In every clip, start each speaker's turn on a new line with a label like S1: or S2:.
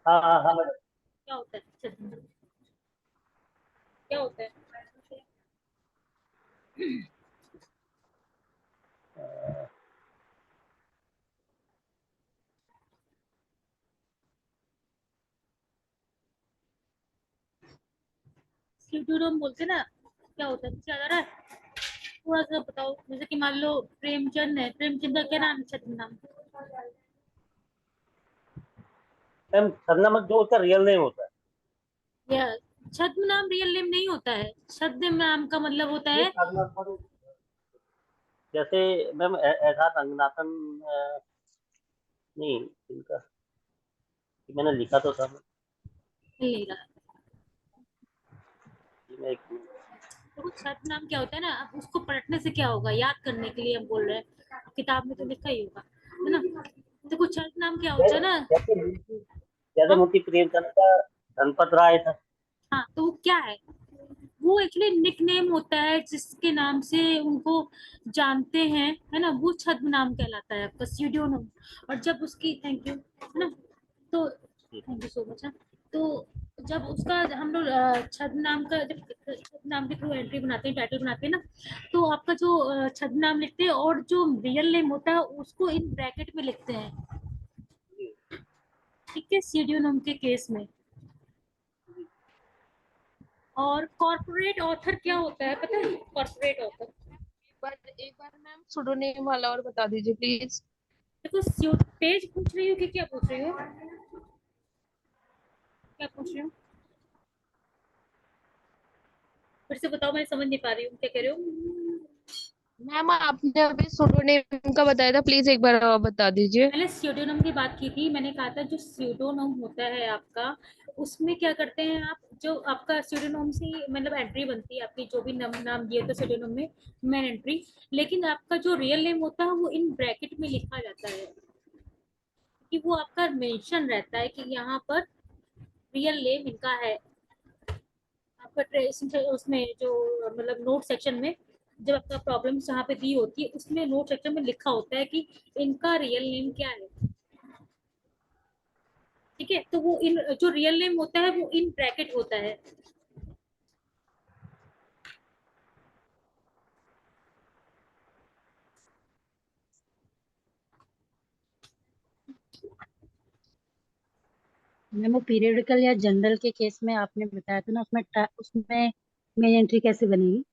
S1: हाँ हाँ हाँ मैडम।
S2: क्या होता है छद्म? क्या होता है? स्यूडोनोम बोलते हैं ना, क्या होता है? कुछ याद आ रहा है? थोड़ा सा बताओ। जैसे कि मान लो प्रेमचंद है, प्रेमचंद का क्या नाम है छद्म नाम?
S1: मैम सरनामा जो उसका रियल नेम होता है।
S2: या छद्म नाम रियल नेम नहीं होता है। छद्म नाम का मतलब होता
S1: ये
S2: है।
S1: सरनामा जैसे मैम ऐसा रंगनाथन नहीं इनका मैंने लिखा तो था।
S2: नहीं रहा।
S1: मैं एक मिनट।
S2: देखो छद्म नाम क्या होता है ना, अब उसको पलटने से क्या होगा, याद करने के लिए हम बोल रहे हैं, किताब में तो लिखा ही होगा, है ना? देखो छद्म नाम क्या होता है ना।
S1: जैसे जैसे
S2: हम
S1: मुंशी प्रेमचंद का धनपत राय था।
S2: हाँ, तो वो क्या है? वो एक्चुअली निक नेम होता है जिसके नाम से उनको जानते हैं, है ना? वो छद्म नाम कहलाता है आपका, स्यूडोनिम। और जब उसकी, थैंक यू, है ना? तो थैंक यू सो मच। तो जब उसका हम लोग छद्म नाम का, जब छद्म नाम के थ्रू एंट्री बनाते हैं, टाइटल बनाते हैं ना, तो आपका जो छद्म नाम लिखते हैं और जो रियल नेम होता है उसको इन ब्रैकेट में लिखते हैं, ठीक है, स्यूडोनिम के केस में। और कॉर्पोरेट ऑथर क्या होता है पता है? कॉर्पोरेट ऑथर,
S3: एक बार मैम सुडोनेम वाला और बता दीजिए प्लीज।
S2: देखो पेज पूछ रही हो कि क्या पूछ रही हो? क्या पूछ रही हो? फिर से बताओ, मैं समझ नहीं पा रही हूँ, क्या कह रहे हो?
S3: मैम आपने अभी सुडोनेम का बताया था, प्लीज एक बार और बता दीजिए।
S2: मैंने स्यूडोनम की बात की थी। मैंने कहा था जो स्यूडोनम होता है आपका, उसमें क्या करते हैं आप, जो आपका स्यूडोनम से मतलब एंट्री बनती है आपकी, जो भी नाम दिए थे स्यूडोनम में, मेन एंट्री। लेकिन आपका जो रियल नेम होता है वो इन ब्रैकेट में लिखा जाता है, कि वो आपका मेंशन रहता है कि यहाँ पर रियल नेम इनका है। आपका उसमें जो मतलब नोट सेक्शन में, जब आपका प्रॉब्लम जहाँ पे दी होती है उसमें नोट सेक्शन में लिखा होता है कि इनका रियल नेम क्या है, ठीक है? तो वो इन जो रियल नेम होता है वो इन ब्रैकेट होता है।
S4: मैम वो पीरियडिकल या जनरल के केस में आपने बताया था ना, उसमें मेन एंट्री कैसे बनेगी?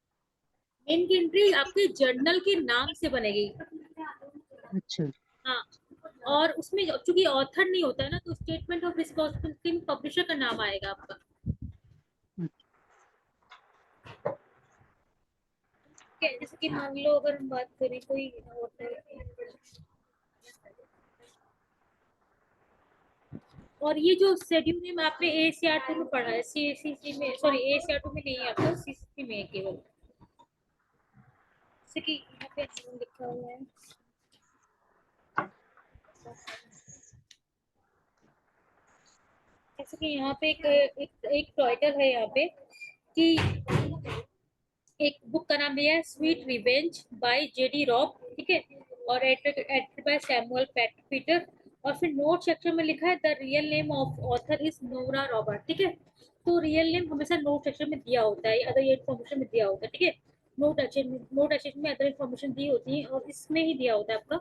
S2: मेन की एंट्री आपके जर्नल के नाम से बनेगी।
S4: अच्छा।
S2: हाँ, और उसमें चूंकि ऑथर नहीं होता है ना, तो स्टेटमेंट ऑफ रिस्पॉन्सिबिलिटी पब्लिशर का नाम आएगा आपका। ठीक है, जैसे कि मान लो अगर हम बात करें कोई ऑथर, और ये जो शेड्यूल नेम आपने एसीआर 2 में पढ़ा है, सीसीसी में, सॉरी एसीआर 2 में नहीं है, आपको सीसीसी में है केवल। जैसे कि यहाँ पे लिखा हुआ है, जैसे कि यहाँ पे एक टाइटल है यहाँ पे कि एक बुक का नाम दिया है sweet revenge by JD Rob, ठीक है, और एडिटेड बाय सैमुअल पीटर। और फिर नोट सेक्शन में लिखा है the real name of author is Nora Robert, ठीक है? तो रियल नेम हमेशा नोट सेक्शन में दिया होता है, अदर इन्फॉर्मेशन में दिया होता है, ठीक है? नोट सेक्शन में अदर इन्फॉर्मेशन दी होती है और इसमें ही दिया होता है आपका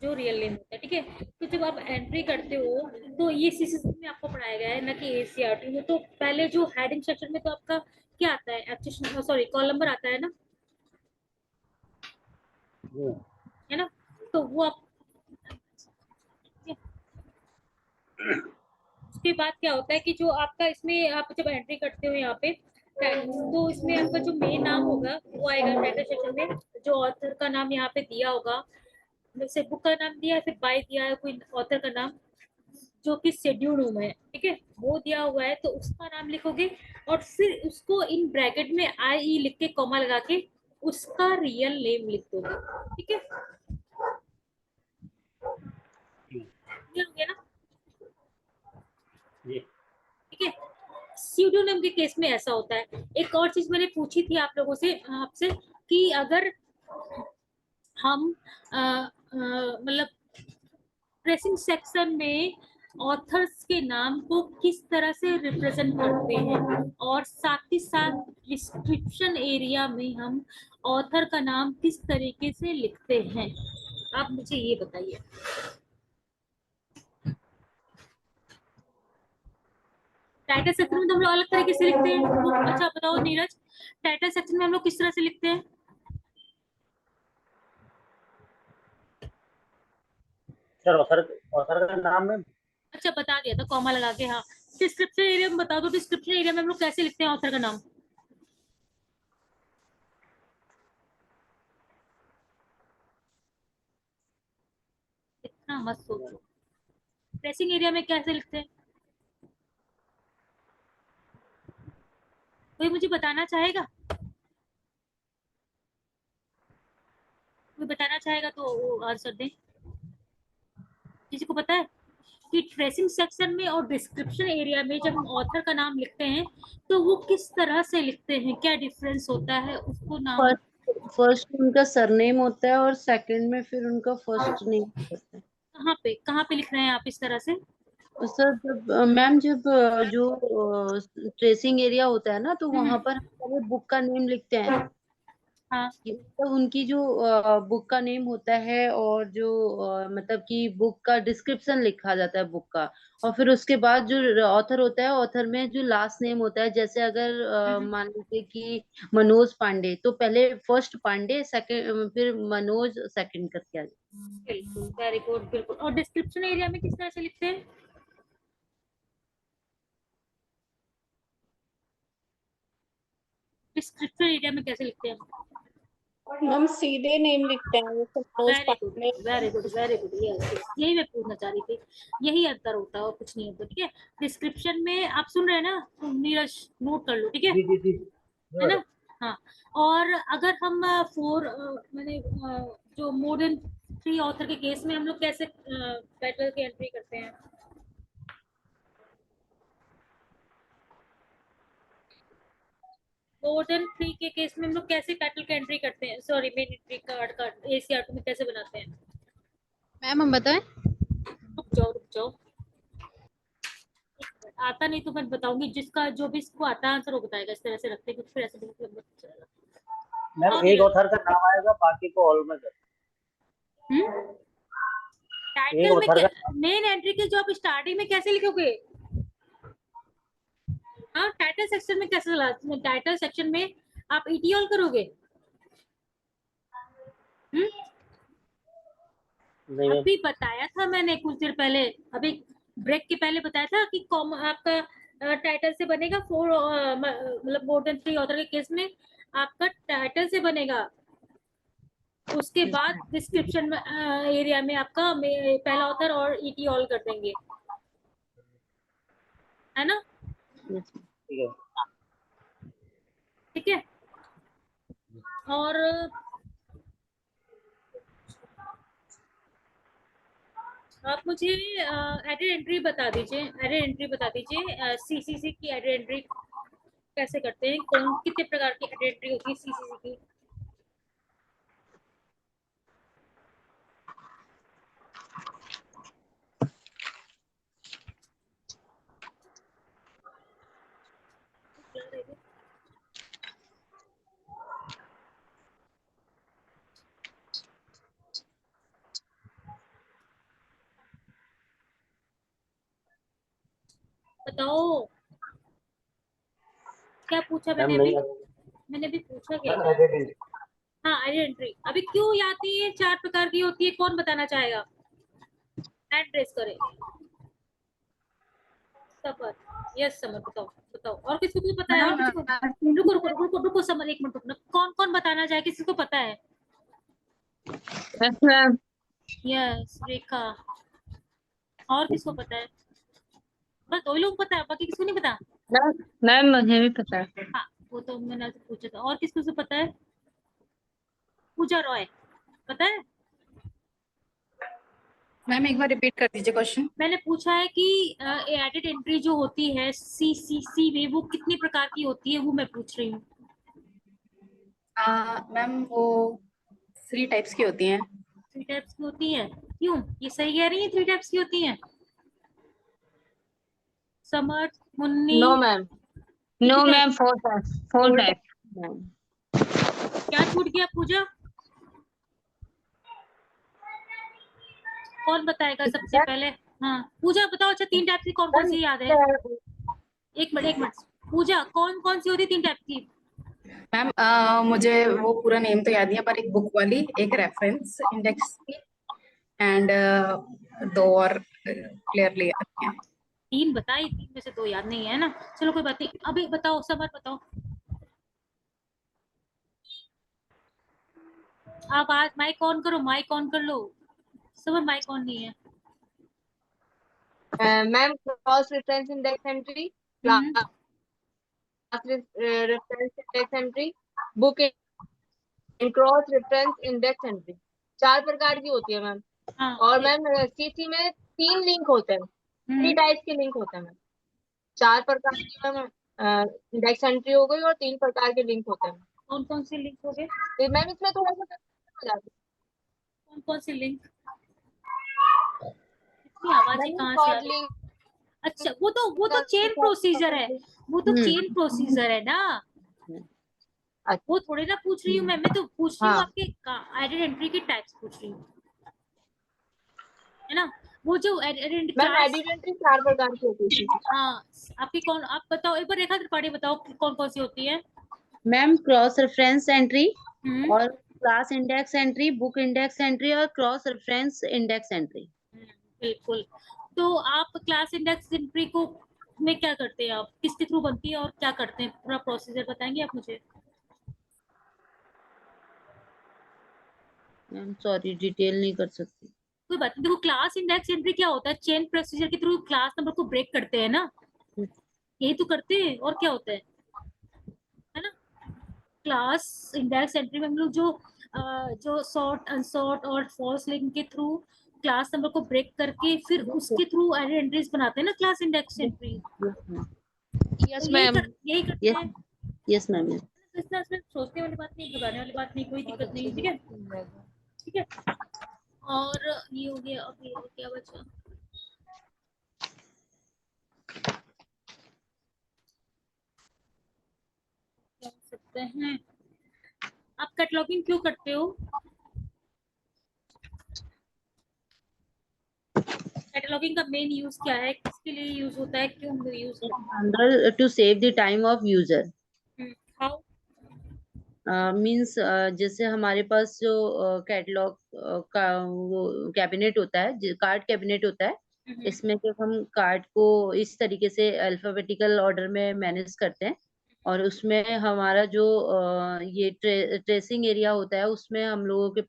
S2: जो रियल नेम होता है, ठीक है? तो जब आप एंट्री करते हो तो ये सीसीसी में आपको पढ़ाया गया है ना कि एसीआरटी में। तो पहले जो हेडिंग सेक्शन में तो आपका क्या आता है, एक्सेशन, सॉरी, कॉल नंबर आता है ना, है ना? तो वो आप, उसके बाद क्या होता है कि जो आपका इसमें आप जब एंट्री करते हो यहाँ पे, तो इसमें आपका जो मेन नाम होगा वो आएगा टाइटल सेक्शन में, जो ऑथर का नाम यहाँ पे दिया होगा, जैसे बुक का नाम दिया है, फिर बाय दिया है कोई ऑथर का नाम, जो कि शेड्यूल रूम है, ठीक है, वो दिया हुआ है, तो उसका नाम लिखोगे। और फिर उसको इन ब्रैकेट में आई ई लिख के कॉमा लगा के उसका रियल नेम लिख दोगे, ठीक है? क्लियर हो गया ना? ठीक है, स्यूडोनिम के केस में ऐसा होता है। एक और चीज मैंने पूछी थी आप लोगों से, आपसे, कि अगर हम मतलब प्रेसिंग सेक्शन में ऑथर्स के नाम को किस तरह से रिप्रेजेंट करते हैं, और साथ ही साथ डिस्क्रिप्शन एरिया में हम ऑथर का नाम किस तरीके से लिखते हैं, आप मुझे ये बताइए। टाइटल सेक्शन में तो हम लोग अलग तरीके से लिखते हैं। तो अच्छा बताओ नीरज, टाइटल सेक्शन में हम लोग किस तरह से लिखते हैं?
S1: सर ऑथर ऑथर का नाम में
S2: अच्छा बता दिया था कॉमा लगा के। हाँ, डिस्क्रिप्शन एरिया में बता दो, डिस्क्रिप्शन एरिया में हम लोग कैसे लिखते हैं ऑथर का नाम? इतना मत सोचो। प्रेसिंग एरिया में कैसे लिखते हैं? कोई मुझे बताना चाहेगा? कोई बताना चाहेगा तो वो आंसर दें। किसी को पता है कि ट्रेसिंग सेक्शन में और डिस्क्रिप्शन एरिया में जब हम ऑथर का नाम लिखते हैं तो वो किस तरह से लिखते हैं, क्या डिफरेंस होता है उसको नाम?
S5: फर्स्ट उनका सरनेम होता है और सेकंड में फिर उनका फर्स्ट नेम होता है।
S2: कहाँ पे लिख रहे हैं आप इस तरह से?
S5: और सर जब मैम जब जो ट्रेसिंग एरिया होता है ना तो वहां पर हम पहले बुक का नेम लिखते हैं।
S2: हाँ
S5: कि मतलब उनकी जो बुक का नेम होता है और जो मतलब कि बुक का डिस्क्रिप्शन लिखा जाता है बुक का। और फिर उसके बाद जो ऑथर होता है ऑथर में जो लास्ट नेम होता है, जैसे अगर मान लीजिए कि मनोज पांडे तो पहले फर्स्ट पांडे सेकंड फिर मनोज सेकंड करके आ जाए।
S2: बिल्कुल, वेरी गुड, बिल्कुल। और डिस्क्रिप्शन एरिया में किस तरह से लिखते हैं? डिस्क्रिप्शन एरिया में कैसे लिखते हैं?
S6: हम सीधे नेम लिखते हैं जैसे Manoj
S2: very good,
S6: Pandey.
S2: Very good, very good. यही मैं पूछना चाह रही थी, यही अंतर होता है और कुछ नहीं होता। ठीक है, डिस्क्रिप्शन में आप सुन रहे हैं ना, तो नीरज नोट कर लो, ठीक है?
S1: जी जी जी
S2: है ना? हाँ। और अगर हम मैंने जो मोर देन 3 ऑथर के केस में हम लोग कैसे टाइटल की एंट्री करते हैं? मोर देन 3 के केस में हम लोग कैसे टाइटल की एंट्री करते हैं, sorry main entry card ACR में कैसे बनाते हैं?
S3: मैम हम बताएं?
S2: रुक जाओ, रुक जाओ। आता नहीं तो मैं बताऊंगी, जिसका जो भी इसको आता है आंसर वो बताएगा। इस तरह से रखते हैं, कुछ फिर ऐसे बहुत लंबा चलेगा।
S1: मैम
S2: और
S1: एक ऑथर का नाम आएगा, बाकी को ऑल में कर। एक
S2: टाइटल में
S1: ऑथर का
S2: मेन एंट्री के जो आप स्टार्टिंग में कैसे लिखोगे? हाँ, टाइटल सेक्शन में कैसे चला, टाइटल सेक्शन में आप ईटीओल करोगे?
S1: नहीं मैम,
S2: अभी बताया था मैंने कुछ देर पहले, अभी ब्रेक के पहले बताया था कि आपका टाइटल से बनेगा 4 मतलब मोर देन 3 ऑथर के केस में आपका टाइटल से बनेगा। उसके बाद डिस्क्रिप्शन में एरिया में आपका पहला ऑथर और ईटी ऑल कर देंगे, है ना?
S1: ठीक है।
S2: ठीक है। और आप मुझे एडेड एंट्री बता दीजिए, एडेड एंट्री बता दीजिए। सीसीसी की एडेड एंट्री कैसे करते हैं, कौन कितने प्रकार की एडेड एंट्री होती है सीसीसी की? बताओ, क्या पूछा
S1: मैम
S2: मैंने अभी?
S1: नहीं
S2: मैंने अभी पूछा क्या
S1: मैम
S2: था?
S1: एडिटिंग।
S2: हाँ, एडेड एंट्री अभी क्यों आती है, 4 प्रकार की होती है, कौन बताना चाहेगा? एड्रेस करें। समर, यस समर, बताओ बताओ। और किसी को पता है? और किसी को? रुको रुको रुको रुको समर, एक मिनट रुकना। कौन कौन बताना चाहे, किसी को पता है?
S3: मैम
S2: यस रेखा। और किसको पता है? बस 2 लोग पता है, बाकी किसको नहीं पता?
S3: मैम मुझे भी पता है।
S2: हाँ, वो तो मैंने आपसे पूछा था। और किसको से पता है? पूजा रॉय, पता है?
S6: मैम एक बार रिपीट कर दीजिए क्वेश्चन।
S2: मैंने पूछा है कि एडिट एंट्री जो होती है सीसीसी में वो कितनी प्रकार की होती है, वो मैं पूछ रही हूँ।
S6: मैम वो 3 टाइप्स की होती हैं।
S2: 3 टाइप्स की होती है? क्यों, ये सही कह रही है 3 टाइप्स की होती है? Samar, Munni,
S5: no ma'am, no
S2: ठीक है।
S5: Ma'am, four type ma'am.
S2: क्या छूट गया पूजा? कौन बताएगा सबसे पहले? हाँ पूजा बताओ। अच्छा 3 टाइप की कौन कौन सी याद है? एक मिनट पूजा, कौन कौन सी होती है 3 टाइप की?
S7: मैम मुझे वो पूरा नेम तो याद नहीं है, पर एक बुक वाली, एक रेफरेंस इंडेक्स की, एंड 2 और क्लियरली याद नहीं है।
S2: 3 बताई, 3 में से 2 याद नहीं है ना। चलो कोई बात नहीं, अभी बताओ समर बताओ। आप आज माइक ऑन करो, माइक ऑन कर लो। समर माइक ऑन नहीं है।
S5: Ma'am cross reference index entry,
S2: hmm,
S5: reference index entry, book in cross reference index entry 4 प्रकार की होती है मैम।
S2: हाँ
S5: और मैम सीसी में 3 लिंक होते हैं, 3 टाइप के लिंक होते हैं मैम। 4 प्रकार की मैम इंडेक्स एंट्री हो गई और 3 प्रकार के लिंक होते हैं।
S2: कौन कौन से लिंक हो गए?
S5: तो मैम इसमें थोड़ा सा हो जाता
S2: कौन कौन से लिंक? इतनी आवाजें
S5: है
S2: कहाँ से आ
S5: कॉर्ड
S2: रही?
S5: लिंक,
S2: अच्छा वो तो चेन प्रोसीजर है, वो तो चेन प्रोसीजर है ना। वो थोड़ी ना पूछ रही हूँ मैं तो पूछ रही हूँ
S5: हाँ
S2: आपके एडेड एंट्री के टाइप्स पूछ रही हूँ, है ना। वो जो एडेड
S5: मैम एडिट एंट्री 4 प्रकार की होती है।
S2: हाँ आपकी कौन, आप बताओ एक बार, रेखा त्रिपाठी बताओ कौन कौन सी होती है?
S5: मैम क्रॉस रेफरेंस एंट्री
S2: हम्म,
S5: और class index entry, book index entry और क्रॉस रेफरेंस इंडेक्स एंट्री।
S2: बिल्कुल। तो आप क्लास इंडेक्स एंट्री को में क्या करते हैं, आप किसके थ्रू बनती है और क्या करते हैं, पूरा प्रोसीजर बताएंगे आप मुझे?
S5: मैम सॉरी डिटेल नहीं कर सकती।
S2: कोई बात नहीं, देखो क्लास इंडेक्स एंट्री क्या होता है, चेन प्रोसीजर के थ्रू क्लास नंबर को ब्रेक करते हैं ना, यही तो करते हैं और क्या होता है ना। क्लास इंडेक्स एंट्री में हम लोग जो सॉर्ट अनसॉर्ट और फॉल्स लिंक के थ्रू क्लास नंबर को ब्रेक करके फिर उसके थ्रू एडेड एंट्रीज बनाते हैं ना क्लास इंडेक्स एंट्री।
S3: यस
S2: तो
S3: मैम।
S2: यही करते हैं।
S5: Yes ma'am.
S2: तो इसमें सोचने वाली बात नहीं, घबराने वाली बात नहीं, कोई दिक्कत नहीं, ठीक है। ठीक है, और ये हो गया। अब ये क्या बचा? क्या कर सकते हैं? आप कैटलॉगिंग क्यों करते हो? कैटलॉगिंग का मेन यूज क्या है, किसके लिए यूज होता है, क्यों हम लोग यूज करते
S5: general to save the time of user.
S2: हैं? हाउ?
S5: मींस जैसे हमारे पास जो कैटलॉग का वो कैबिनेट होता है, कार्ड कैबिनेट होता है, इसमें जब हम कार्ड को इस तरीके से अल्फाबेटिकल ऑर्डर में मैनेज करते हैं और उसमें हमारा जो ये ट्रेसिंग एरिया होता है, उसमें हम लोगों के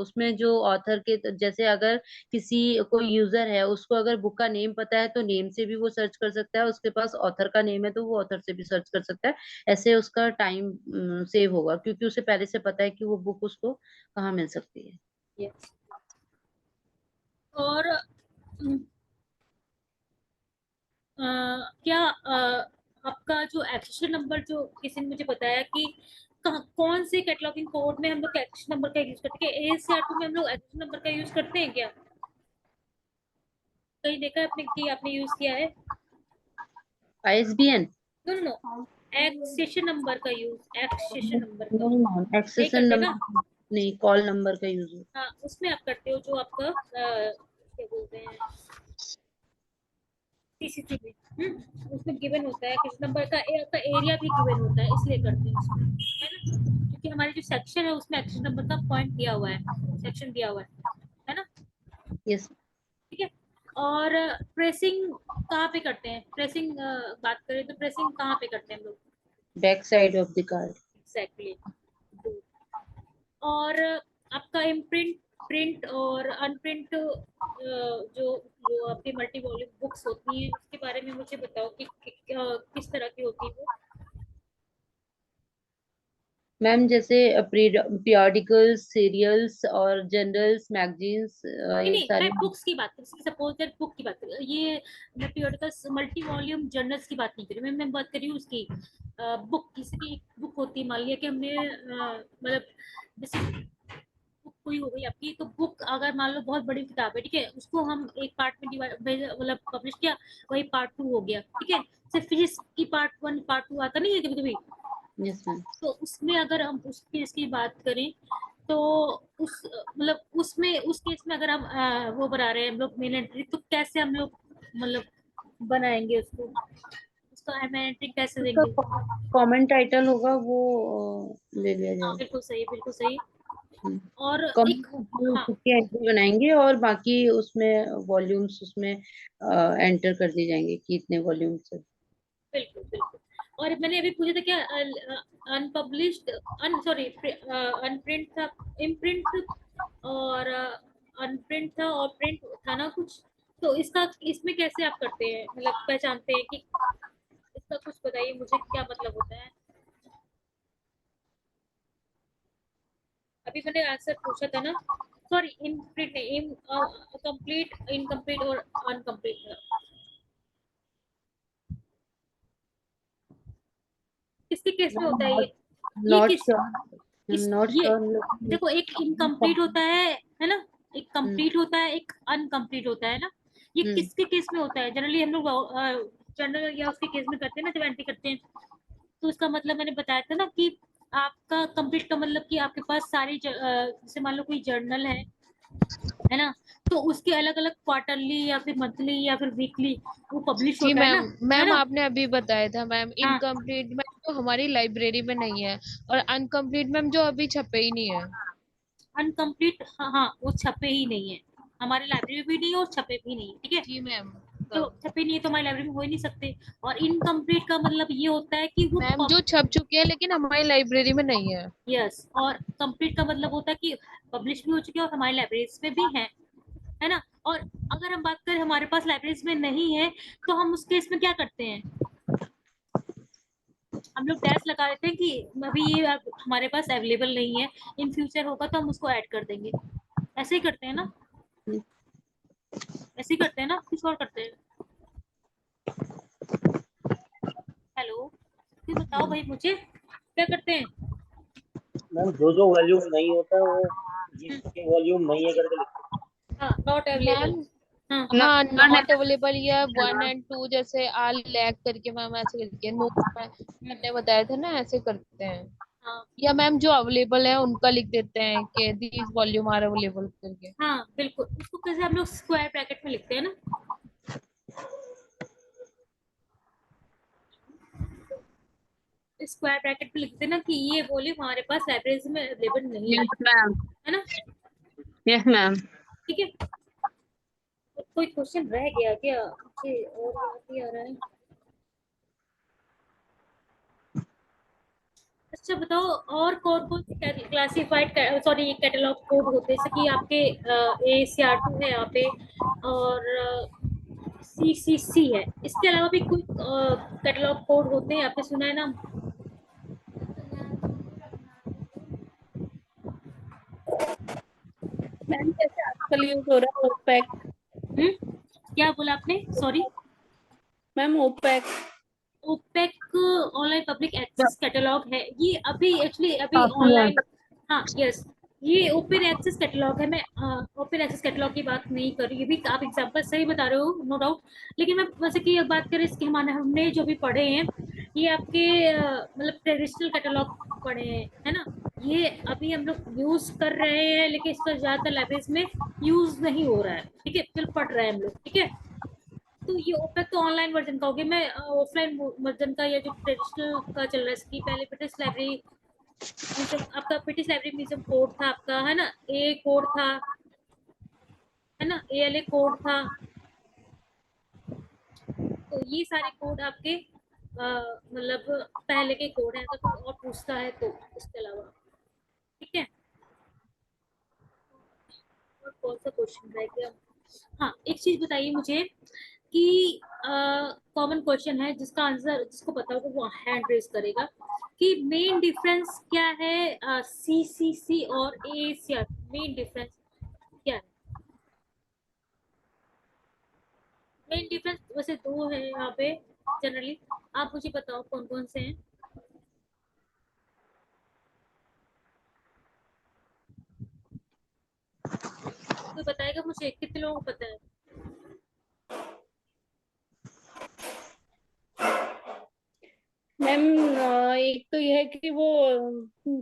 S5: उसमें जो ऑथर के, जैसे अगर किसी कोई यूजर है उसको अगर बुक का नेम पता है तो नेम से भी वो सर्च कर सकता है, उसके पास ऑथर का नेम है तो वो ऑथर से भी सर्च कर सकता है। ऐसे उसका टाइम सेव होगा क्योंकि उसे पहले से पता है कि वो बुक उसको कहाँ मिल सकती है।
S2: Yes. और क्या आपका जो एक्सेशन नंबर, जो किसी ने मुझे बताया कि कौन से कैटलॉगिंग कोड में हम लोग एक्सेशन नंबर का यूज करते हैं, ASCR2 में हम लोग एक्सेशन नंबर का यूज करते हैं क्या? कहीं देखा है आपने कि आपने यूज किया है?
S5: ISBN
S2: no no no, accession number का यूज, एक्सेशन नंबर का नहीं
S5: एक्सेशन
S2: करते ना?
S5: नंबर नहीं, कॉल नंबर का यूज होता
S2: हाँ उसमें आप करते हो जो आपका क्या बोलते हैं, CCTV, उसमें गिवन होता है किस नंबर का, का एरिया भी गिवन होता है, इसलिए करते हैं उसमें, है ना। क्योंकि हमारी जो सेक्शन है उसमें एक्सेस नंबर का पॉइंट दिया हुआ है, सेक्शन दिया हुआ है ना।
S5: है। यस।
S2: ठीक है। और प्रेसिंग कहाँ पे करते हैं? प्रेसिंग बात करें तो प्रेसिंग कहाँ पे करते हैं हम लोग?
S5: Back side of the card.
S2: Exactly. और आपका इम्प्रिंट, प्रिंट और अनप्रिंट जो जो आपकी मल्टी वॉल्यूम बुक्स होती हैं उसके बारे में मुझे बताओ कि किस तरह की होती है वो?
S5: मैम जैसे पीरियोडिकल्स, सीरियल्स और जर्नल्स, मैगजीन्स,
S2: नहीं
S5: ये
S2: नहीं,
S5: सारी।
S2: मैं बुक्स की बात कर रही हूँ, सपोज दैट बुक की बात कर रही हूँ, ये मैं पीरियोडिकल्स मल्टी वॉल्यूम जर्नल्स की बात नहीं कर रही, मैं बात कर रही हूँ उसकी बुक, किसी की बुक होती है, मान लिया कि हमने मतलब जैसे बुक कोई हो गई आपकी, तो बुक अगर मान लो बहुत बड़ी किताब है, ठीक है, उसको हम एक पार्ट में मतलब पब्लिश किया, वही पार्ट 2 हो गया, ठीक है। सिर्फ फिजिक्स की पार्ट 1 पार्ट 2 आता नहीं है कभी कभी,
S5: यस मैम।
S2: तो उसमें अगर हम उस केस की बात करें तो उस मतलब उसमें उस केस में अगर हम वो बना रहे हैं हम लोग मेन एंट्री, तो कैसे हम लोग मतलब बनाएंगे उसको, उसका मेन एंट्री कैसे
S5: उसका
S2: देंगे?
S5: कमेंट टाइटल होगा वो ले लिया
S2: हाँ
S5: जाएगा।
S2: बिल्कुल सही, बिल्कुल सही। और एक,
S5: कमेंट
S2: हाँ
S5: की एंट्री बनाएंगे और बाकी उसमें वॉल्यूम्स उसमें एंटर कर दी जाएंगे कि इतने वॉल्यूम्स है।
S2: बिल्कुल बिल्कुल। और मैंने अभी पूछा था क्या, अनपब्लिश्ड, सॉरी अनप्रिंट था, इम्प्रिंट और अनप्रिंट था और प्रिंट था ना कुछ, तो इसका इसमें कैसे आप करते हैं, मतलब पहचानते हैं कि, इसका कुछ बताइए मुझे क्या मतलब होता है। अभी मैंने आंसर पूछा था ना, सॉरी इनप्रिंट नहीं, कंप्लीट, इनकम्प्लीट और अनकम्प्लीट, किसके केस में होता है ये
S5: नॉट
S2: किस,
S5: श्योर,
S2: इस
S5: नॉट
S2: ये
S5: श्योर।
S2: देखो, एक इनकम्प्लीट होता है ना, एक कंप्लीट होता है, एक अनकम्प्लीट होता है ना, ये किसके केस में होता है? जनरली हम लोग जनरल या उसके केस में करते हैं ना, जब एंट्री करते हैं, तो इसका मतलब मैंने बताया था ना कि आपका कंप्लीट का मतलब कि आपके पास सारी जैसे मान लो कोई जर्नल है ना, तो उसके अलग अलग क्वार्टरली या फिर मंथली या फिर वीकली वो पब्लिश
S3: जी
S2: होता है
S3: मैम,
S2: ना, है
S3: मैम
S2: ना।
S3: आपने अभी बताया था मैम,
S2: हाँ
S3: इनकम्प्लीट मैम जो हमारी लाइब्रेरी में नहीं है, और अनकम्प्लीट मैम जो अभी छपे ही नहीं है।
S2: अनकम्प्लीट, हाँ हाँ वो छपे ही नहीं है, हमारी लाइब्रेरी भी नहीं है और छपे भी नहीं है, ठीक है।
S3: जी मैम।
S2: तो
S3: तब
S2: छपे नहीं है तो हमारी लाइब्रेरी में हो ही नहीं सकते। और इनकम्प्लीट का मतलब ये होता है कि वो
S3: मैम जो छप चुके हैं लेकिन हमारी लाइब्रेरी में नहीं है।
S2: यस, और कंप्लीट का मतलब होता है कि पब्लिश भी हो चुके हैं और हमारी लाइब्रेरीज में भी हैं, है ना। और अगर हम बात करें हमारे पास लाइब्रेरीज में नहीं है, तो हम उस केस में क्या करते हैं, हम लोग डैश लगा देते हैं कि अभी ये हमारे पास अवेलेबल नहीं है, इन फ्यूचर होगा तो हम उसको ऐड कर देंगे, ऐसे ही करते हैं ना, ऐसे ही करते हैं ना, कुछ और करते हैं। हेलो, ये बताओ भाई मुझे, क्या करते हैं?
S1: मैम जो जो वॉल्यूम नहीं होता है वो जिसके वॉल्यूम नहीं है करके लिखते
S2: हाँ नॉट अवेलेबल।
S3: मैम
S2: हाँ
S3: हाँ, नॉट अवेलेबल या 1 और 2 जैसे आर लैग करके मैम ऐसे करके नो, मैंने बताया था ना ऐसे करते हैं।
S2: हाँ
S3: या मैम जो अवेलेबल है उनका लिख देते हैं कि दीज वॉल्यूम आर अवेलेबल करके।
S2: हाँ बिल्कुल, उसको कैसे हम लोग स्क्वायर ब्रैकेट में लिखते हैं ना, स्क्वायर ब्रैकेट में लिखते हैं ना कि ये वॉल्यूम हमारे पास लाइब्रेरी में अवेलेबल नहीं है,
S5: यस मैम।
S2: है ना,
S5: यस मैम।
S2: ठीक है। तो कोई क्वेश्चन रह गया क्या मुझे, और याद नहीं आ रहा है। अच्छा बताओ, और कौन कौन से क्लासिफाइड, सॉरी कैटलॉग कोड होते हैं, जैसे कि आपके ACR2 है यहाँ पे, और CCC है, इसके अलावा भी कोई कैटलॉग कोड होते हैं, आपने सुना है ना?
S6: मैम जैसे आजकल यूज हो रहा है ओपेक।
S2: क्या बोला आपने, sorry?
S6: Ma'am OPAC.
S2: OPAC online public access catalogue है ये, अभी एक्चुअली अभी ऑनलाइन, हाँ यस, ये ओपन एक्सेस कैटलॉग है। मैं ओपन एक्सेस कैटलॉग की बात नहीं कर रही, ये भी आप एग्जांपल सही बता रहे हो, नो डाउट। लेकिन मैं वैसे की बात करें इसके, हमारे हमने जो भी पढ़े हैं ये आपके मतलब ट्रेडिशनल कैटलॉग पढ़े हैं, है ना। ये अभी हम लोग यूज कर रहे हैं, लेकिन इसका ज्यादातर लाइब्रेरीज में यूज नहीं हो रहा है, ठीक है, फिर पढ़ रहे हैं हम लोग, ठीक है। तो ये ओपेक तो ऑनलाइन वर्जन का हो गया, मैं ऑफलाइन वर्जन का, या जो ट्रेडिशनल का चल रहा है, इसकी पहले ब्रिटिश लाइब्रेरी म्यूजियम, आपका ब्रिटिश लाइब्रेरी म्यूजियम कोड था आपका, है ना, ए कोड था, है ना, ALA कोड था, तो ये सारे कोड आपके मतलब पहले के कोड हैं, अगर कोई और पूछता है तो इसके अलावा, ठीक है। और कौन सा क्वेश्चन रह गया? हाँ एक चीज बताइए मुझे कि कॉमन क्वेश्चन है जिसका आंसर जिसको पता होगा वो हैंड रेज करेगा, कि मेन डिफरेंस क्या है CCC और AACR, मेन डिफरेंस क्या है? मेन डिफरेंस वैसे दो है यहाँ पे जनरली, आप मुझे बताओ कौन कौन से हैं। कोई बताएगा मुझे कितने लोगों को पता है?
S6: मैम एक तो यह है कि वो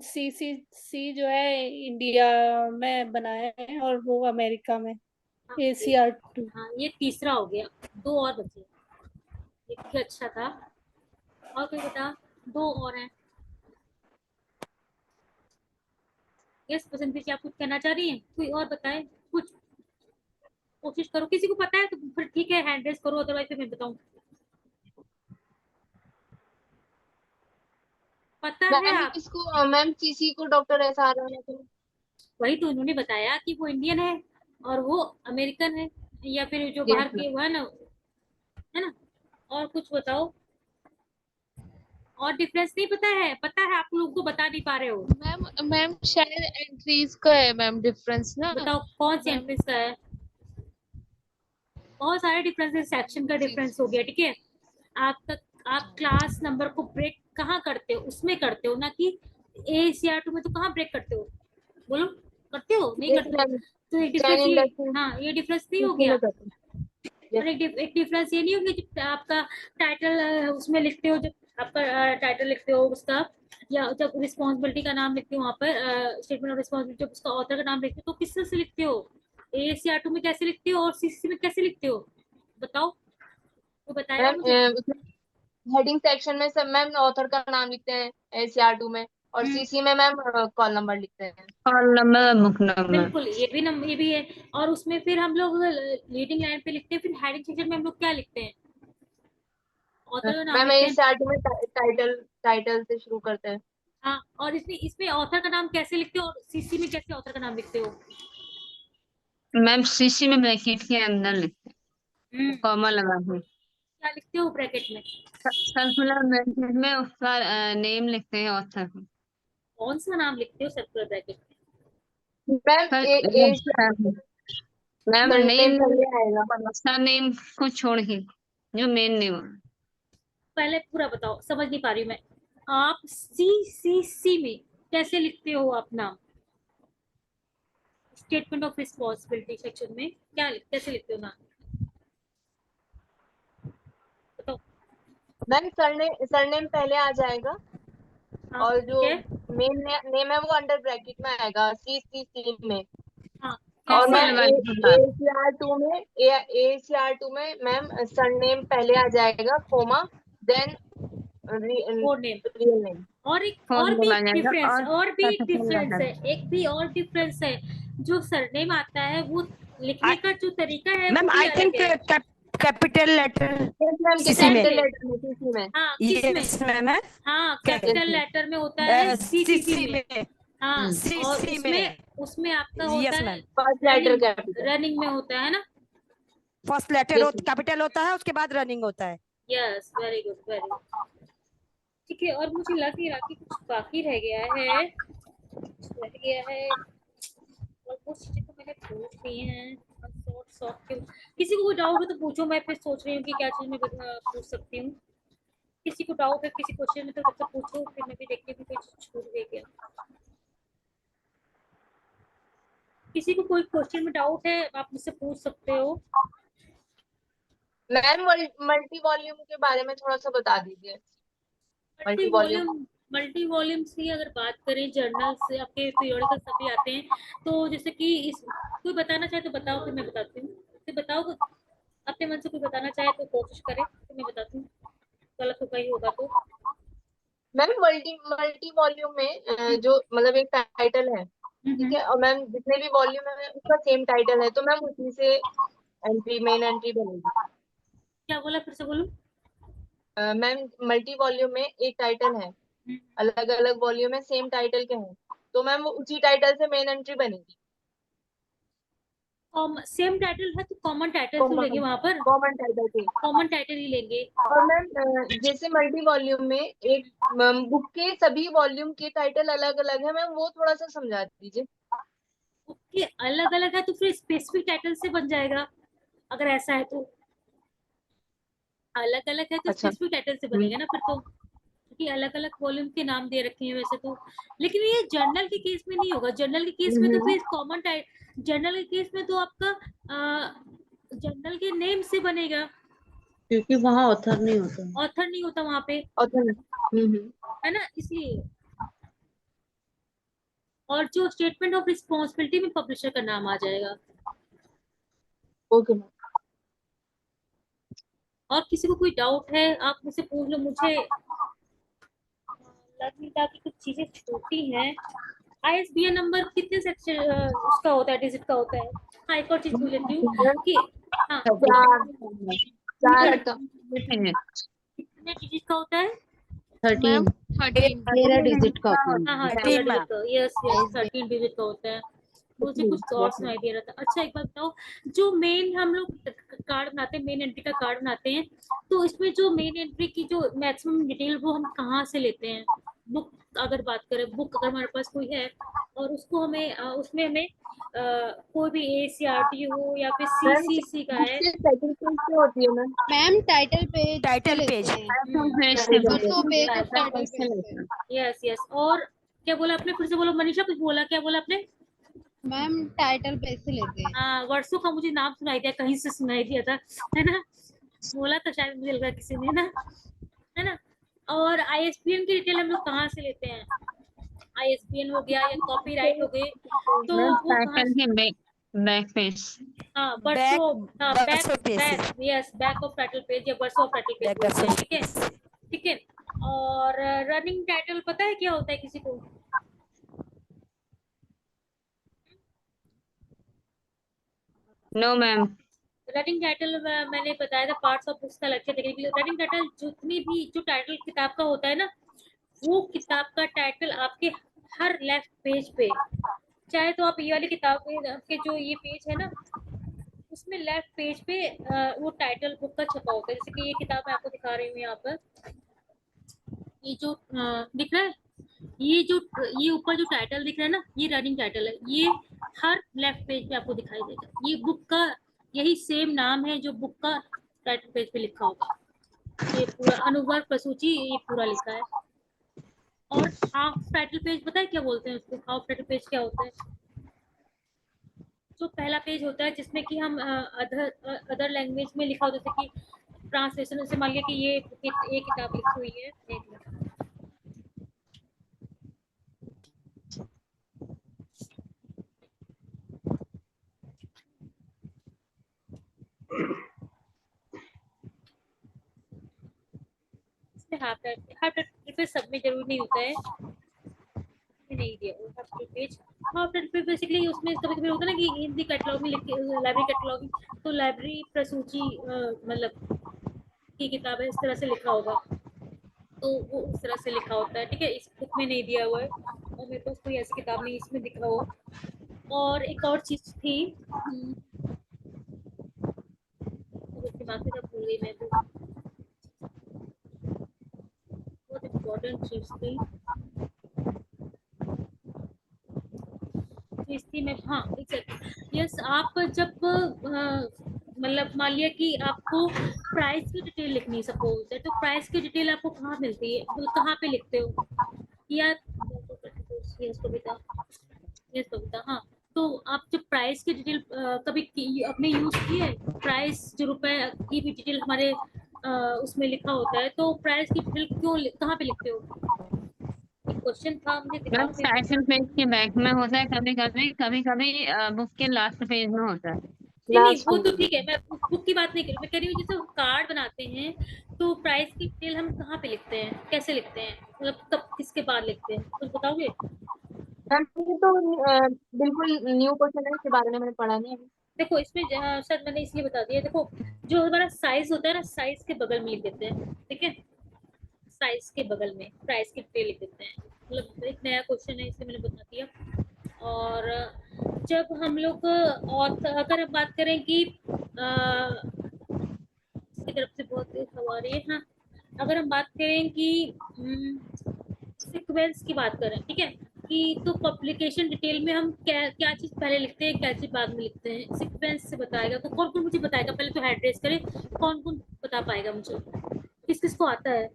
S6: सी जो है इंडिया में बनाया है और वो अमेरिका में,
S2: हाँ,
S6: ACR2।
S2: हाँ ये तीसरा हो गया, दो और बचे। ये भी अच्छा था। और कोई बता, दो और हैं। यस बसंती जी, आप कुछ कहना चाह रही हैं? कोई और बताए कुछ, कोशिश करो। किसी को पता है तो फिर ठीक है, हैंड रेस करो, अदरवाइज फिर मैं बताऊं। पता है
S3: मैम
S2: आप?
S3: इसको मैम सीसी को डॉक्टर SR होना चाहिए।
S2: वही तो उन्होंने बताया कि वो इंडियन है और वो अमेरिकन है, या फिर जो
S3: यस
S2: बाहर के वो है ना? और कुछ बताओ। और डिफरेंस नहीं पता है? पता है, आप लोग तो बता नहीं पा रहे हो।
S3: मैम मैम शायद एंट्रीज का है मैम डिफरेंस ना।
S2: बताओ कौन सी
S3: मैम
S2: एंट्रीज का है? बहुत सारे डिफरेंस है, सेक्शन का डिफरेंस हो गया, ठीक है। आप क्लास नंबर को ब्रेक कहाँ करते हो? उसमें करते हो ना, कि ACR2 में तो कहाँ ब्रेक करते हो? बोलो, करते हो नहीं
S3: यस
S2: करते हो?
S3: मैम
S2: तो एक
S3: 10
S2: डिफरेंस ये,
S3: इंडस्ट्री
S2: हाँ ये डिफरेंस नहीं हो
S3: सीसी
S2: गया?
S3: में करते हैं।
S2: और
S3: यस
S2: एक डिफरेंस ये नहीं होगी जब आपका टाइटल उसमें लिखते हो, जब आपका टाइटल लिखते हो उसका, या जब रिस्पॉन्सिबिलिटी का नाम लिखते हो वहाँ पर, स्टेटमेंट ऑफ रिस्पॉन्सिबिलिटी, जब उसका ऑथर का नाम लिखते हो तो किस तरह से लिखते हो? ACR2 में कैसे लिखते हो और CC में कैसे लिखते हो? बताओ, वो बताएगा मुझे।
S3: मैम हेडिंग सेक्शन में सब मैम ऑथर का नाम लिखते हैं ACR2 में, और
S2: हम्म,
S3: सीसी में मैम कॉल नंबर लिखते हैं।
S5: Call number book number.
S2: बिल्कुल, ये भी नंबर, ये भी है। और उसमें फिर हम लोग लीडिंग लाइन पे लिखते हैं, फिर हेडिंग सेक्शन में हम लोग क्या लिखते हैं? ऑथर का नाम
S3: मैम
S2: लिखते हैं।
S3: ACR2 में टाइटल टाइटल से शुरू करते हैं।
S2: हाँ, और इसमें इसमें ऑथर का नाम कैसे लिखते हो, और CC में कैसे ऑथर का नाम लिखते हो?
S5: मैम सीसी में ब्रैकेट के अंदर लिखते
S2: हम्म,
S5: हैं, कॉमा लगा के।
S2: क्या लिखते हो ब्रैकेट में?
S5: सर्कुलर ब्रैकेट में उसका नेम लिखते हैं ऑथर को।
S2: कौन सा नाम लिखते हो सर्कुलर ब्रैकेट में?
S3: मैम
S5: मैम
S3: सरनेम
S5: नेम
S3: पहले आएगा।
S5: उसका नेम को छोड़ के जो मेन नेम है।
S2: पहले पूरा बताओ, समझ नहीं पा रही हूँ मैं। आप CCC में कैसे लिखते हो आप नाम? स्टेटमेंट ऑफ रिस्पॉन्सिबिलिटी सेक्शन में क्या कैसे लिखते हो नाम? बताओ।
S3: मैम सरनेम पहले आ जाएगा,
S2: हाँ
S3: और
S2: ठीक
S3: जो
S2: है।
S3: मेन नेम है वो अंडर ब्रैकेट में आएगा CCC में।
S2: हाँ
S3: और
S2: कैसे?
S3: मैम
S5: सिलवाने के बाद
S3: ACR2 में मैम सरनेम पहले आ जाएगा, comma, then real
S2: code name.
S3: Name.
S2: और एक
S5: फोन
S2: और भी
S5: लगा
S2: एक
S5: जाएगा
S2: डिफरेंस,
S5: और
S2: और भी एक
S5: सर्टिफिकेट
S2: डिफरेंस
S5: लगा।
S2: है, एक भी और डिफरेंस है। जो सरनेम आता है वो लिखने का जो तरीका है वो
S8: मैम
S2: भी
S8: आई
S2: अलग
S8: थिंक
S2: है।
S8: Capital letter
S3: yes ma'am
S8: CC में।
S3: कैपिटल
S2: कैसे?
S3: लेटर में CC में।
S2: हाँ किस में?
S8: यस मैम है
S2: हाँ कैपिटल
S8: कैपिटल
S2: लेटर में होता है CCC
S8: सीसी
S2: में।
S8: में।
S2: हाँ, और
S8: सीसी
S2: उसमें
S8: में।
S2: उसमें आपका होता
S8: यस
S2: है
S8: ma'am.
S3: First letter
S2: running,
S3: capital.
S2: Running में होता है ना?
S8: फर्स्ट लेटर
S3: यस
S8: कैपिटल होता है, उसके बाद रनिंग होता है।
S2: Yes, very good, very good. ठीक है, और मुझे लग नहीं रहा कि कुछ बाकी रह गया है, कुछ रह गया है। और कुछ चीजें तो मैंने पूछ ली हैं। शॉर्ट शॉर्ट के किसी को कोई डाउट हो तो पूछो, मैं फिर सोच रही हूँ कि क्या चीज मैं पूछ सकती हूँ। किसी को डाउट है किसी क्वेश्चन में तो तब तक पूछो, फिर मैं भी देखती हूँ कि कोई चीज छूट गई क्या। किसी को कोई क्वेश्चन में डाउट है आप मुझसे पूछ सकते हो।
S3: मैम मल्टी वॉल्यूम के बारे में थोड़ा सा बता दीजिए।
S2: Multi
S3: multi volume.
S2: Volume, multi volumes की अगर बात करें, जर्नल से आपके पीरियोडिकल सभी आते हैं, तो जैसे कि इस कोई बताना चाहे तो बताओ, फिर मैं बताती हूँ। फिर बताओ, अपने मन से कोई बताना चाहे तो कोशिश करे, फिर मैं बताती हूँ। गलत होगा ही होगा तो।
S3: मैम मल्टी मल्टी वॉल्यूम में जो मतलब एक टाइटल है, ठीक
S2: हम्म,
S3: है, और मैम जितने भी वॉल्यूम है उसका सेम टाइटल है, तो मैम उसी से एंट्री मेन एंट्री बनेगी।
S2: क्या बोला, फिर से बोलूं?
S3: मैम मल्टी वॉल्यूम में एक टाइटल है, अलग अलग वॉल्यूम में सेम टाइटल के हैं, तो मैम वो उसी टाइटल से मेन एंट्री बनेगी।
S2: सेम टाइटल है तो कॉमन टाइटल क्यों लेंगे
S3: कॉमन
S2: वहां पर?
S3: कॉमन टाइटल से।
S2: कॉमन टाइटल ही लेंगे।
S3: और मैम जैसे मल्टी वॉल्यूम में एक बुक के सभी वॉल्यूम के टाइटल अलग अलग है, मैम वो थोड़ा सा समझा दीजिए।
S2: ओके, अलग अलग है तो फिर स्पेसिफिक टाइटल से बन जाएगा। अगर ऐसा है तो अलग अलग है तो
S3: अच्छा।
S2: स्पेसिफिक टाइटल से बनेगा ना फिर तो। कि अलग अलग वॉल्यूम के नाम दे रखे हैं वैसे तो, लेकिन ये जर्नल के केस में नहीं होगा। जर्नल के केस में तो फिर कॉमन जर्नल के केस में तो आपका जर्नल के नेम से बनेगा,
S5: क्योंकि वहाँ ऑथर नहीं होता।
S2: ऑथर नहीं होता वहां पे, है ना, इसलिए। और जो स्टेटमेंट ऑफ रिस्पॉन्सिबिलिटी में पब्लिशर का नाम आ जाएगा।
S3: ओके।
S2: और किसी को कोई डाउट है आप मुझसे पूछ लो। मुझे लग नहीं रहा कि कुछ चीजें छोटी हैं। ISBN नंबर कितने सेक्शन उसका होता है, डिजिट का होता है? हाँ, एक और चीज पूछ लेती हूँ कि हाँ,
S3: चार का
S2: कितने डिजिट का होता है?
S5: 13 13 डिजिट का होता है।
S2: हाँ हाँ, 13 डिजिट का, यस यस, 13 डिजिट का होता है। मुझे कुछ और सुनाई दे रहा था। अच्छा, एक बात बताओ, जो मेन हम लोग कार्ड बनाते हैं, मेन एंट्री का कार्ड बनाते हैं, तो इसमें जो मेन एंट्री की जो मैक्सिमम डिटेल वो हम कहाँ से लेते हैं? बुक अगर बात करें, बुक अगर हमारे पास कोई है और उसको हमें उसमें हमें कोई भी ACRT हो या फिर CCC का है,
S3: सेकंड पेज पे होती है
S6: ma'am title page
S8: title page
S2: yes yes. और क्या बोला आपने, फिर से बोलो मनीषा, कुछ बोला, क्या बोला आपने?
S6: मैम टाइटल पेज से लेते हैं।
S2: हाँ, वर्षों का मुझे नाम सुनाई दिया, कहीं से सुनाई दिया था, है ना, बोला तो शायद मुझे लगा किसी ने ना, है ना। और ISBN की डिटेल हम लोग कहाँ से लेते हैं? ISBN हो गया या कॉपीराइट हो गए, तो वो कहाँ से?
S9: Back page.
S2: हाँ,
S8: back
S2: back, yes, back of title page या बर्स ऑफ टाइटल पेज, ठीक है, ठीक है। और रनिंग टाइटल पता है क्या होता है किसी को?
S9: No ma'am.
S2: रनिंग टाइटल मैंने बताया था पार्ट्स ऑफ बुक्स का लेक्चर देखने के लिए। रनिंग टाइटल जितनी भी जो टाइटल किताब का होता है ना, वो किताब का टाइटल आपके हर लेफ्ट पेज पे, चाहे तो आप ये वाली किताब के जो ये पेज है ना, उसमें लेफ्ट पेज पे वो टाइटल बुक का छपा होता है। जैसे कि ये किताब मैं आपको दिखा रही हूँ यहाँ पर, ये जो दिख रहा है, ये ऊपर जो टाइटल दिख रहा है ना, ये रनिंग टाइटल है। ये हर लेफ्ट पेज पे आपको दिखाई देगा। ये बुक का यही सेम नाम है जो बुक का टाइटल पेज पे लिखा होगा। ये पूरा अनुवर्ग प्रसूची, ये पूरा लिखा है। और हाफ टाइटल पेज पता है क्या बोलते हैं उसको? हाफ टाइटल पेज क्या होता है? जो पहला पेज होता है जिसमें कि हम अदर लैंग्वेज में लिखा होता है, जैसे कि ट्रांसलेशन से मान लिया कि ये किताब लिखी हुई है, एक मिनट, हाफ टाइटल पेज सब में जरूरी नहीं होता है, नहीं दिया half title page. Half title page basically उसमें कभी कभी होता है ना कि हिंदी कैटलॉग में लिख के, लाइब्रेरी कैटलॉग, तो लाइब्रेरी प्रसूची मतलब की किताब है, इस तरह से लिखा होगा, तो वो उस तरह से लिखा होता है, ठीक है। इस बुक में नहीं दिया हुआ है और मेरे पास कोई ऐसी किताब नहीं इसमें दिखा हुआ। और एक और चीज थी, दिमाग से भूल गई मैं, बहुत इम्पोर्टेंट चीज थी में, हाँ एग्जैक्टली, यस। आप जब मतलब मान लिया कि आपको प्राइस की डिटेल लिखनी है सपोज है, तो प्राइस की डिटेल आपको कहाँ मिलती है, मतलब कहाँ पे लिखते हो? या यस कविता, हाँ। तो आप जब प्राइस की डिटेल कभी आपने यूज की है, प्राइस जो रुपए की भी डिटेल हमारे उसमें लिखा होता है, तो प्राइस की डिटेल क्यों कहाँ पे लिखते हो? क्वेश्चन था मुझे दिमाग में।
S9: टाइटल पेज के बैक में होता है, कभी कभी बुक के लास्ट पेज में होता है।
S2: नहीं, वो तो ठीक है, मैं बुक की बात नहीं कर रही, मैं कह रही हूँ जैसे कार्ड बनाते हैं तो प्राइस की डिटेल हम कहाँ पे लिखते हैं, कैसे लिखते हैं, मतलब कब किसके बाद लिखते हैं, कुछ बताओगे?
S3: मैम ये तो बिल्कुल न्यू क्वेश्चन है, इसके बारे में मैंने पढ़ा नहीं है।
S2: देखो इसमें शायद मैंने इसलिए बता दिया, देखो जो हमारा साइज होता है ना, साइज के बगल में लिख देते हैं, ठीक है, साइज के बगल में प्राइस की डिटेल लिख देते हैं, मतलब एक नया क्वेश्चन है इसलिए मैंने बता दिया। और जब हम लोग अगर हम बात करें कि इसकी तरफ से बहुत तेज हवा आ रही है, हाँ, अगर हम बात करें कि सीक्वेंस की बात करें, ठीक है, कि तो पब्लिकेशन डिटेल में हम क्या चीज पहले लिखते हैं, क्या चीज बाद में लिखते हैं, सीक्वेंस से बताएगा। तो कौन कौन मुझे बताएगा, पहले तो हैंड रेज करें, कौन कौन बता पाएगा मुझे, किस किस को आता है?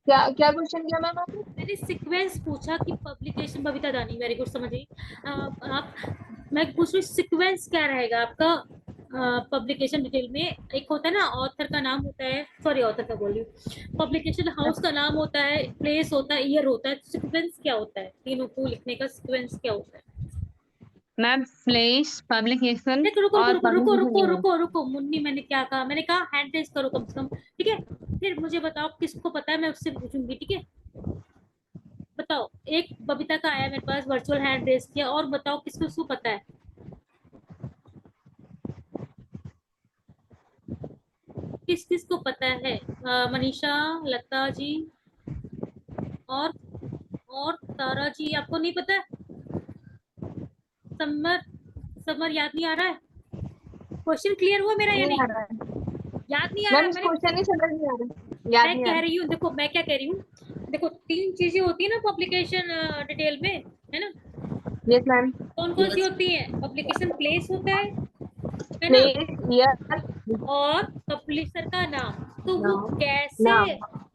S3: क्या क्या क्वेश्चन किया मैम आपने?
S2: मैंने सीक्वेंस पूछा कि पब्लिकेशन, बबीता दानी, वेरी गुड, समझ गई आप। मैं पूछ रही हूँ सीक्वेंस क्या रहेगा आपका पब्लिकेशन डिटेल में। एक होता है ना ऑथर का नाम होता है, सॉरी ऑथर का बोल रही हूँ, पब्लिकेशन हाउस का नाम होता है, प्लेस होता है, ईयर होता है, सीक्वेंस क्या होता है? तीनों को लिखने का सीक्वेंस क्या होता है?
S9: मैम प्लेस, पब्लिकेशन
S2: देखो रुको रुको
S9: और
S2: रुको रुको रुको
S9: पब्लिकेशन।
S2: रुको रुको मुन्नी, मैंने क्या कहा? मैंने कहा हैंड रेज करो कम से कम, ठीक है? फिर मुझे बताओ किसको पता है, मैं उससे पूछूंगी, ठीक है? बताओ, एक बबीता का आया मेरे पास, वर्चुअल हैंड रेज किया, और बताओ किसको किसको पता है? किस किस को पता है? मनीषा, लता जी और तारा जी, आपको नहीं पता है? समर, समर याद नहीं आ रहा है? क्वेश्चन क्लियर हुआ मेरा या
S3: नहीं आ
S2: नहीं?
S3: रहा है
S2: याद नहीं आ रहा
S3: मैम,
S2: है?
S3: इस
S2: मैंने,
S3: क्वेश्चन ही समझ नहीं आ रहा, याद
S2: मैं
S3: नहीं आ
S2: कह
S3: रहा।
S2: रही हूँ, देखो मैं क्या कह रही हूँ, देखो तीन चीजें होती है ना पब्लिकेशन डिटेल में, है ना?
S3: Yes ma'am.
S2: कौन कौन सी होती है? पब्लिकेशन प्लेस होता है ना?
S3: प्लेस, ईयर,
S2: और पब्लिशर का नाम। तो वो
S3: नाम,
S2: कैसे,
S3: नाम।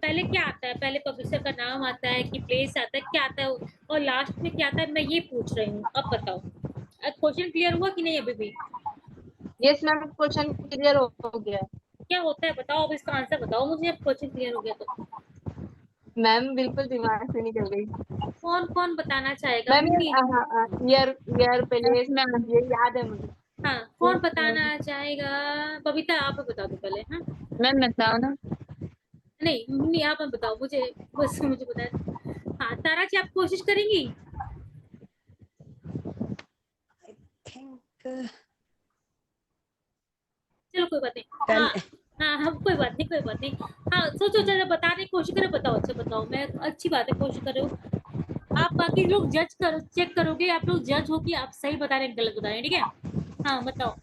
S2: पहले क्या आता है? पहले पब्लिशर का नाम आता है कि प्लेस आता है, क्या आता है, और लास्ट में क्या आता है? मैं ये पूछ रही हूँ, अब बताओ। क्वेश्चन क्लियर हुआ कि नहीं अभी भी?
S3: यस मैम, क्वेश्चन क्लियर हो गया है।
S2: क्या होता है बताओ, अब इसका आंसर बताओ मुझे, अब क्वेश्चन क्लियर हो गया तो।
S3: मैम बिल्कुल दिमाग से निकल गई
S2: कौन कौन बताना चाहेगा?
S3: Ma'am.
S2: Munni,
S3: year, year, place,
S9: ma'am
S3: ये याद है मुझे।
S2: हाँ कौन बताना चाहेगा? बबीता आप बता दो पहले, हाँ?
S9: मैम बताओ ना।
S2: नहीं मुन्नी आप बताओ, मुझे बस मुझे बताया। हाँ तारा जी, आप कोशिश करेंगी?
S8: थिंक
S2: चलो कोई बात नहीं, हाँ हाँ हाँ, कोई बात नहीं कोई बात नहीं। हाँ सोचो, चलो बताने की कोशिश करो, बताओ, अच्छा बताओ, मैं, अच्छी बात है कोशिश करो। आप बाकी लोग जज करो, चेक करोगे, आप लोग जज हो कि आप सही बता रहे हैं गलत बता रहे हैं, ठीक है? हाँ बताओ,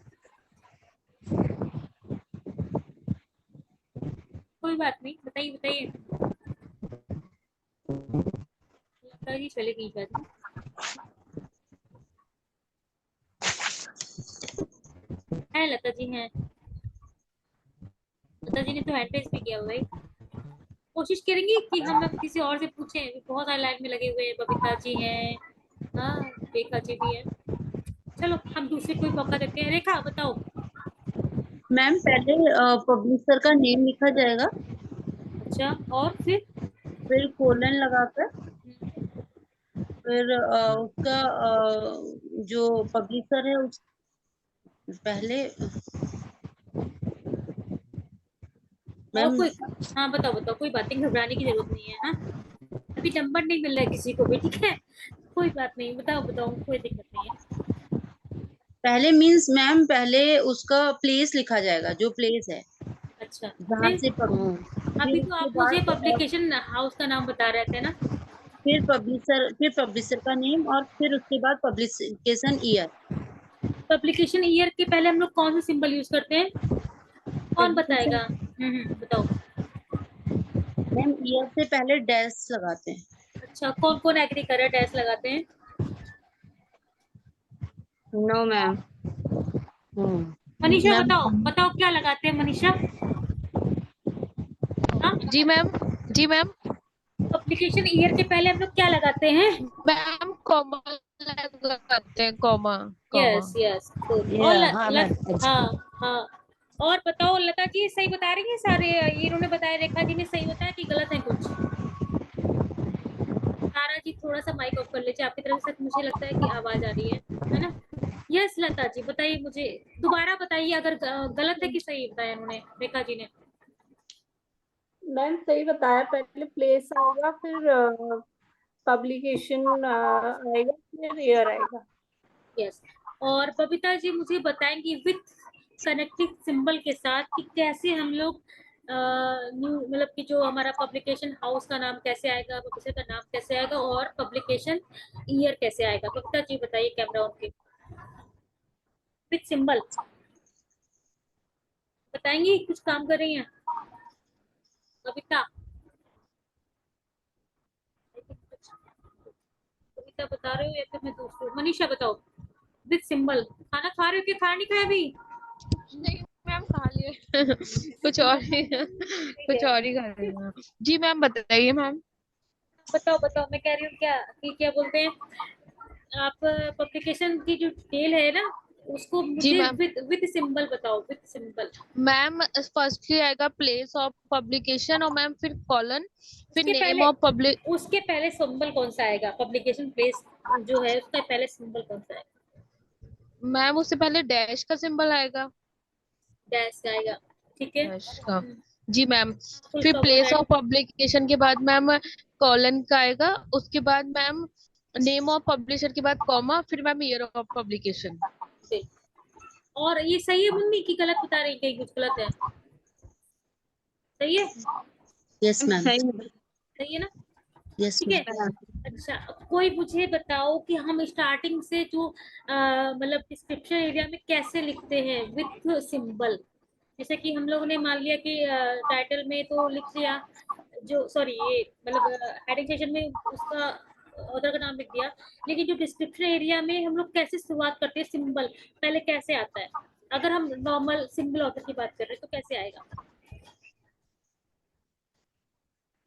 S2: कोई बात नहीं, बताइए बताइए। लता जी चले गई शायद, है लता जी हैं? लता जी ने तो हैंड रेज भी किया हुआ है। कोशिश करेंगे कि हम किसी और से पूछें, बहुत सारे लाइन में लगे हुए हैं, बबीता जी हैं, हाँ रेखा जी भी है। चलो हम दूसरे कोई मौका देते हैं। रेखा बताओ।
S5: मैम पहले पब्लिशर का नेम लिखा जाएगा,
S2: अच्छा, और
S5: फिर कोलन लगाकर, फिर उसका जो पब्लिशर है उस पहले
S2: और
S5: मैम।
S2: कोई? हाँ बताओ बताओ, कोई बात नहीं, घबराने की जरूरत नहीं है, हाँ? अभी नंबर नहीं मिल रहा है किसी को भी, ठीक है? कोई बात नहीं, बताओ बताओ, कोई दिक्कत नहीं है।
S5: पहले मींस मैम, पहले उसका प्लेस लिखा जाएगा, जो प्लेस है
S2: अच्छा,
S5: जहाँ
S2: फिर
S5: से
S2: अभी
S5: फिर
S2: तो
S5: उसके
S2: आप मुझे
S5: बाद
S2: पब्लिकेशन हाउस का नाम बता रहे थे ना?
S5: फिर पब्लिशर का नेम, और फिर उसके बाद पब्लिकेशन ईयर।
S2: पब्लिकेशन ईयर के पहले हम लोग कौन सा सिंबल यूज करते हैं? कौन
S5: पब्लिकेशन
S2: बताएगा? बताओ।
S5: मैम ईयर से पहले डैश लगाते हैं।
S2: अच्छा, कौन कौन एग्री कर रहा है, डैश लगाते हैं?
S9: No ma'am.
S2: मनीषा
S5: मैम
S2: बताओ, बताओ क्या लगाते हैं मनीषा? हाँ,
S10: जी मैम। जी मैम।
S2: पब्लिकेशन ईयर के पहले हम लोग क्या लगाते हैं?
S10: मैम कॉमा लगाते हैं, comma. Comma.
S2: Yes yes, good.
S8: ये
S2: और
S8: हाँ मैम,
S2: हाँ हाँ। और बताओ, लता जी सही बता रही हैं सारे? इन्होंने बताया, रेखा जी ने सही बताया कि गलत है कुछ? तारा जी थोड़ा सा माइक ऑफ कर लीजिए, आपकी तरफ से मुझे लगता है कि आवाज आ रही है ना? यस लता जी बताइए, मुझे दोबारा बताइए अगर गलत है कि सही बताया इन्होंने, रेखा जी ने?
S6: मैम सही बताया, पहले प्लेस आएगा, फिर पब्लिकेशन आएगा, फिर ईयर आएगा।
S2: यस। और बबीता जी मुझे बताएंगी विथ कनेक्टिंग सिंबल के साथ कि कैसे हम लोग न्यू, मतलब कि जो हमारा पब्लिकेशन हाउस का नाम कैसे आएगा, पब्लिशर का नाम कैसे आएगा, और पब्लिकेशन ईयर कैसे आएगा? बबीता जी बताइए, कैमरा ऑन के, विथ सिंबल बताएंगी। कुछ काम कर रही हैं बबीता? बबीता बता रहे हो या फिर मैं दूसरी? मनीषा बताओ, विथ सिंबल। खाना खा रहे हो कि खाना नहीं खाया अभी?
S10: नहीं मैम, खा लिए कुछ और ही। कुछ और ही कर रही हूँ। जी मैम बताइए मैम।
S2: बताओ बताओ, मैं कह रही हूँ क्या कि क्या बोलते हैं, आप पब्लिकेशन की जो डिटेल है ना, उसको
S10: जी
S2: मुझे
S10: मैम।
S2: विद सिंबल बताओ, विद सिंबल।
S10: मैम फर्स्टली आएगा प्लेस ऑफ पब्लिकेशन और मैम फिर कॉलन, फिर
S2: उसके
S10: नेम
S2: पहले
S10: ऑफ पब्लिक।
S2: उसके पहले सिंबल कौन सा आएगा? पब्लिकेशन प्लेस जो है उसका पहले सिंबल कौन सा है?
S10: मैम उससे पहले डैश का सिंबल आएगा।
S2: डैश आएगा, ठीक है।
S10: डैश का। जी मैम।
S2: फुल
S10: फिर
S2: स्टॉप होता
S10: प्लेस
S2: है।
S10: ऑफ पब्लिकेशन के बाद मैम कॉलन का आएगा, उसके बाद मैम नेम ऑफ पब्लिशर के बाद कॉमा, फिर मैम ईयर ऑफ पब्लिकेशन।
S2: और ये सही है मम्मी कि गलत बता रही, कहीं कुछ गलत है? सही है?
S5: Yes ma'am.
S2: सही है ना?
S5: यस
S2: ठीक है।
S5: मैम।
S2: अच्छा, कोई मुझे बताओ कि हम स्टार्टिंग से जो मतलब डिस्क्रिप्शन एरिया में कैसे लिखते हैं विथ सिंबल। जैसे कि हम लोगों ने मान लिया कि टाइटल में तो लिख लिया, जो सॉरी ये मतलब हेडिंग सेक्शन में उसका ऑथर का नाम लिख दिया, लेकिन जो डिस्क्रिप्शन एरिया में हम लोग कैसे शुरुआत करते हैं, सिंबल पहले कैसे आता है? अगर हम नॉर्मल सिंगल ऑथर की बात कर रहे हैं तो कैसे आएगा?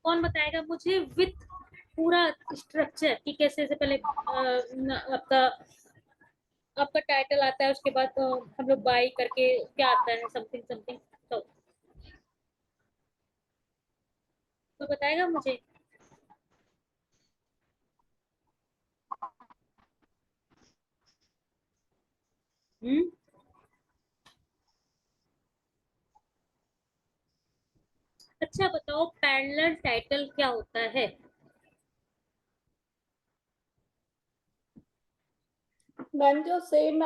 S2: कौन बताएगा मुझे विथ पूरा स्ट्रक्चर कि कैसे से पहले आपका आपका टाइटल आता है, उसके बाद हम लोग बाई करके क्या आता है, समथिंग समथिंग, तो कोई बताएगा मुझे? हम्म। अच्छा बताओ, पैरेलल टाइटल क्या होता है?
S6: मैम जो सेम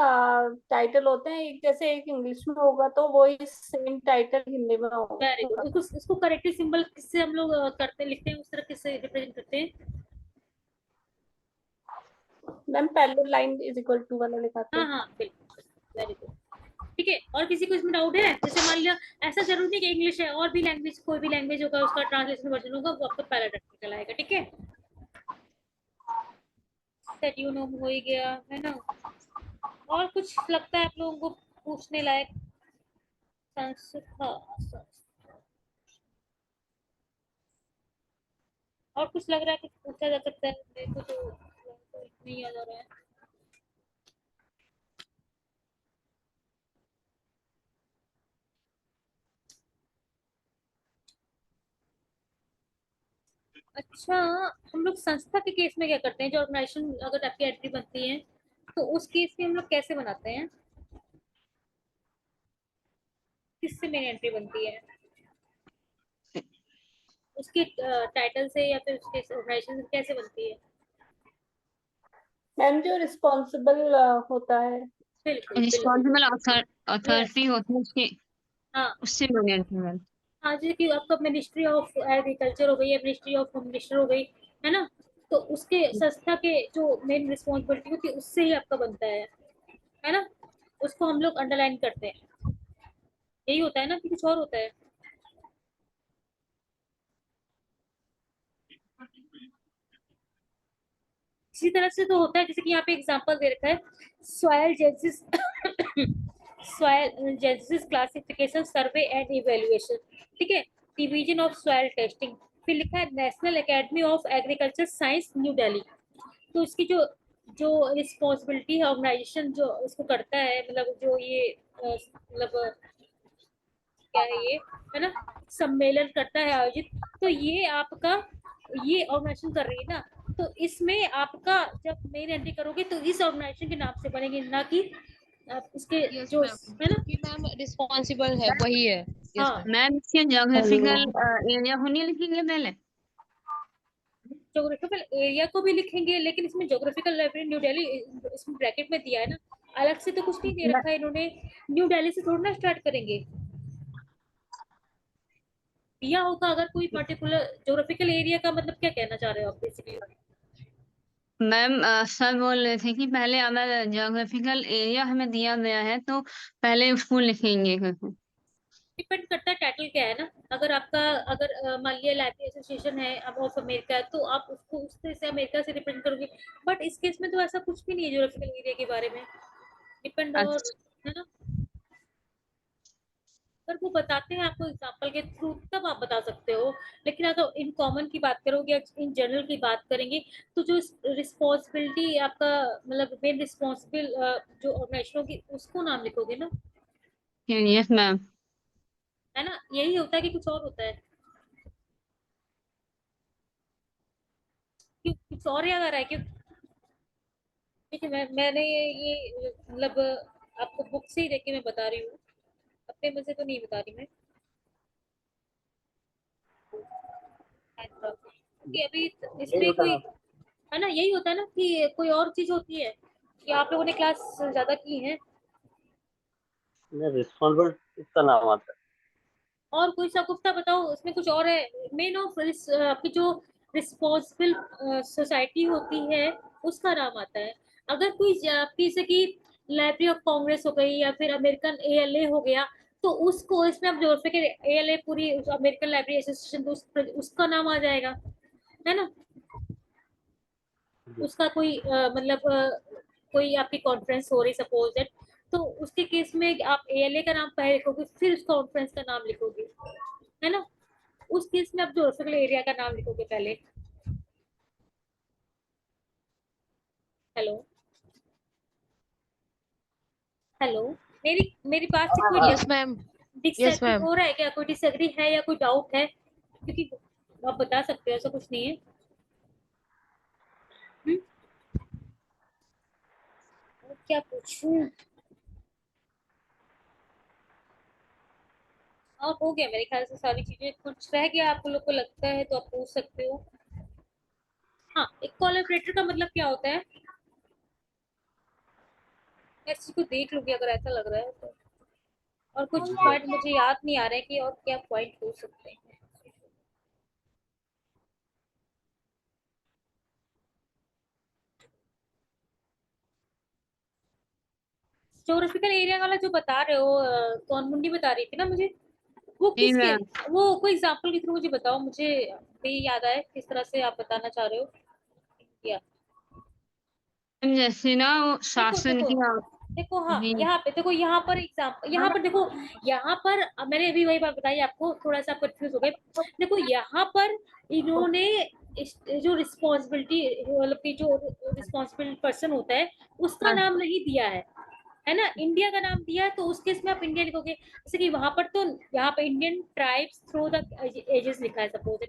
S6: टाइटल होते हैं, एक जैसे एक इंग्लिश में होगा तो वही सेम टाइटल हिंदी में
S2: वेरी
S6: होगा।
S2: गुड। इसको करेक्टिव सिंबल किससे हम लोग करते लिखते हैं, उस तरह किससे रिप्रेजेंट करते हैं?
S6: मैम पहले लाइन इज इक्वल टू वाला लिखाते
S2: हाँ
S6: हैं।
S2: हाँ बिल्कुल, वेरी गुड। ठीक है, और किसी को इसमें डाउट है? जैसे मान लिया ऐसा जरूरी नहीं कि इंग्लिश है, और भी लैंग्वेज, कोई भी लैंग्वेज होगा उसका ट्रांसलेशन वर्जन होगा, वो आपका पहला टेक्निकल आएगा, ठीक है। सेट यू नो हो ही गया है ना? और कुछ लगता है आप लोगों को पूछने लायक? संस्था, और कुछ लग रहा है, कुछ पूछा जा सकता है? मेरे को तो नहीं याद आ रहा है। अच्छा, हम लोग संस्था के केस में क्या करते हैं? जो ऑर्गेनाइजेशन अगर आपकी एंट्री बनती है तो उस केस में हम लोग कैसे बनाते हैं? किससे मेरी एंट्री बनती है? उसके टाइटल से या फिर उसके ऑर्गेनाइजेशन से कैसे बनती है?
S6: मैम जो रिस्पॉन्सिबल होता है।
S2: बिल्कुल बिल्कुल।
S9: Responsible
S2: yes.
S9: अथॉरिटी होती है उसकी,
S2: हाँ
S9: उससे मैनेजमेंट।
S2: हाँ, जैसे कि आपका मिनिस्ट्री ऑफ एग्रीकल्चर हो गई या मिनिस्ट्री ऑफ होम मिनिस्टर हो गई, है ना? तो उसके संस्था के जो मेन रिस्पॉन्सिबिलिटी होती है उससे ही आपका बनता है ना? उसको हम लोग अंडरलाइन करते हैं, यही होता है ना कि कुछ और होता है? इसी तरह से तो होता है, जैसे कि यहाँ पे एग्जांपल दे रखा है, soil genesis soil genesis classification survey and evaluation, ठीक है, डिवीजन ऑफ सॉयल टेस्टिंग। फिर लिखा है national academy of agriculture science new Delhi. तो इसकी जो जो रिस्पॉन्सिबिलिटी है, ऑर्गेनाइजेशन जो इसको करता है, मतलब जो ये मतलब क्या है ये, है ना, सम्मेलन करता है आयोजित, तो ये आपका ये ऑर्गेनाइजेशन कर रही है ना, तो इसमें आपका जब मेन एंट्री करोगे तो इस ऑर्गेनाइजेशन के नाम से बनेगी, ना कि आप इसके
S10: यस
S2: जो
S10: मैम,
S2: है ना।
S10: कि मैम रिस्पॉन्सिबल है वही है। यस
S2: हाँ,
S10: मैम।
S9: मैम इसके जोग्राफिकल एरिया होनी लिखेंगे पहले।
S2: ज्योग्राफिकल एरिया को भी लिखेंगे, लेकिन इसमें ज्योग्राफिकल लाइब्रेरी न्यू दिल्ली इसमें ब्रैकेट में दिया है ना, अलग से तो कुछ नहीं दे रखा है इन्होंने। न्यू दिल्ली से थोड़ा ना स्टार्ट करेंगे, दिया होगा अगर कोई पर्टिकुलर ज्योग्राफिकल एरिया का, मतलब क्या कहना चाह रहे हो आप बेसिकली?
S9: मैम सर बोल रहे थे कि पहले अगर जोग्राफिकल एरिया हमें दिया गया है तो पहले उसको लिखेंगे करके।
S2: डिपेंड करता है टाइटल क्या है ना। अगर आपका अगर मान लिया लाइब्रेरी एसोसिएशन है अब ऑफ अमेरिका, तो आप उसको उस तरह से अमेरिका से रिप्रेजेंट करोगे। बट इस केस में तो ऐसा कुछ भी नहीं है ज्योग्राफिकल एरिया के बारे में, डिपेंड और,
S9: अच्छा।
S2: है ना। अगर वो बताते हैं आपको एग्जाम्पल के थ्रू तब आप बता सकते हो, लेकिन अगर इन कॉमन की बात करोगे या इन जनरल की बात करेंगे तो जो रिस्पॉन्सिबिलिटी आपका मतलब मेन रिस्पॉन्सिबल जो ऑर्गेनाइजेशन होगी उसको नाम लिखोगे ना,
S9: यस मैम।
S2: है ना? यही होता है कि कुछ और होता है? क्यों कुछ और याद आ रहा है क्यों? ठीक है, मैंने ये मतलब आपको बुक से ही देख के मैं बता रही हूँ, अपने मजे से तो नहीं बता रही मैं। कि अभी
S1: यही
S2: इसमें
S1: होता
S2: कोई
S1: है
S2: है ना, यही होता है ना कि कोई और चीज होती है कि आप लोगों ने क्लास ज्यादा की है
S1: ना, रिस्पॉन्सिबल इसका नाम आता
S2: और कोई सा गुफ्ता बताओ इसमें कुछ और है। मेन ऑफ आपकी जो रिस्पॉन्सिबल सोसाइटी होती है उसका नाम आता है। अगर कोई आपकी जैसे कि लाइब्रेरी ऑफ कांग्रेस हो गई या फिर अमेरिकन एएलए हो गया, तो उसको इसमें आप जोड़ के एएलए पूरी अमेरिकन लाइब्रेरी एसोसिएशन, तो उसका नाम आ जाएगा, है ना?
S1: है।
S2: उसका कोई मतलब कोई आपकी कॉन्फ्रेंस हो रही सपोज दैट, तो उसके केस में आप एएलए का नाम पहले लिखोगे फिर उस कॉन्फ्रेंस का नाम लिखोगे, है ना? उस केस में आप जोग्राफिकल एरिया का नाम लिखोगे पहले। हेलो हेलो, मेरी मेरी बात से कोई
S10: yes ma'am. Yes
S2: disagree
S10: ma'am.
S2: हो रहा है क्या? कोई डिसएग्री है या कोई डाउट है? क्योंकि आप बता सकते हो, ऐसा कुछ नहीं है। हम्म? और क्या पूछूं? और हो गया मेरे ख्याल से सारी चीजें, कुछ रह गया आप लोग को लगता है तो आप पूछ सकते हो। हाँ, एक कोलैबोरेटर का मतलब क्या होता है? मैं इस चीज को देख लूंगी अगर ऐसा लग रहा है तो। और कुछ पॉइंट मुझे याद नहीं आ रहा है कि और क्या पॉइंट हो सकते हैं। ज्योग्राफिकल एरिया वाला जो बता रहे हो कौन मुंडी बता रही थी ना मुझे, वो
S9: जी
S2: किसके,
S9: मैम।
S2: वो कोई एग्जांपल के थ्रू मुझे बताओ, मुझे भी याद आए किस तरह से आप बताना चाह रहे हो। या
S9: जैसे ना वो
S2: देखो
S9: शासन
S2: देखो
S9: की आप।
S2: देखो, हाँ
S9: जी।
S2: यहाँ पे देखो, यहाँ पर एग्जाम्पल, यहाँ पर देखो, यहाँ पर मैंने अभी वही बात बताई आपको, थोड़ा सा कंफ्यूज हो गए। देखो यहाँ पर इन्होंने जो रिस्पॉन्सिबिलिटी मतलब कि जो रिस्पॉन्सिबल पर्सन होता है उसका नाम नहीं दिया है ना, इंडिया का नाम दिया है, तो उस केस में आप इंडिया लिखोगे। जैसे कि वहां पर तो यहाँ पे Indian tribes through the ages लिखा है सपोज,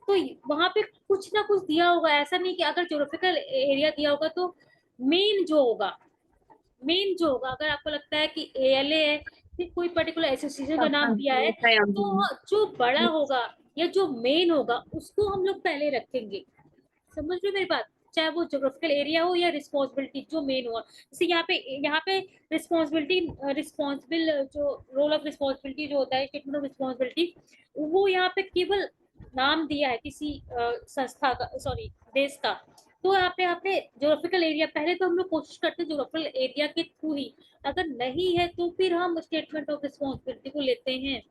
S2: तो वहां पे कुछ ना कुछ दिया होगा, ऐसा नहीं कि अगर ज्योग्राफिकल एरिया दिया होगा तो मेन जो होगा, मेन जो होगा, अगर आपको लगता है कि एएलए है फिर कोई पर्टिकुलर एसोसिएशन का नाम दिया है, तो जो बड़ा होगा या जो मेन होगा उसको हम लोग पहले रखेंगे। समझ रहे हो मेरी बात? चाहे वो ज्योग्राफिकल एरिया हो या रिस्पॉन्सिबिलिटी जो मेन हो। जैसे यहाँ पे रिस्पॉन्सिबिलिटी, रिस्पॉन्सिबल जो रोल ऑफ रिस्पॉन्सिबिलिटी जो होता है, स्टेटमेंट ऑफ रिस्पॉन्सिबिलिटी, वो यहाँ पे केवल नाम दिया है किसी संस्था का, सॉरी देश का। तो यहाँ पे ज्योग्राफिकल एरिया पहले तो हम लोग कोशिश करते हैं ज्योग्राफिकल एरिया के थ्रू ही, अगर नहीं है तो फिर हम स्टेटमेंट ऑफ रिस्पॉन्सिबिलिटी को लेते हैं,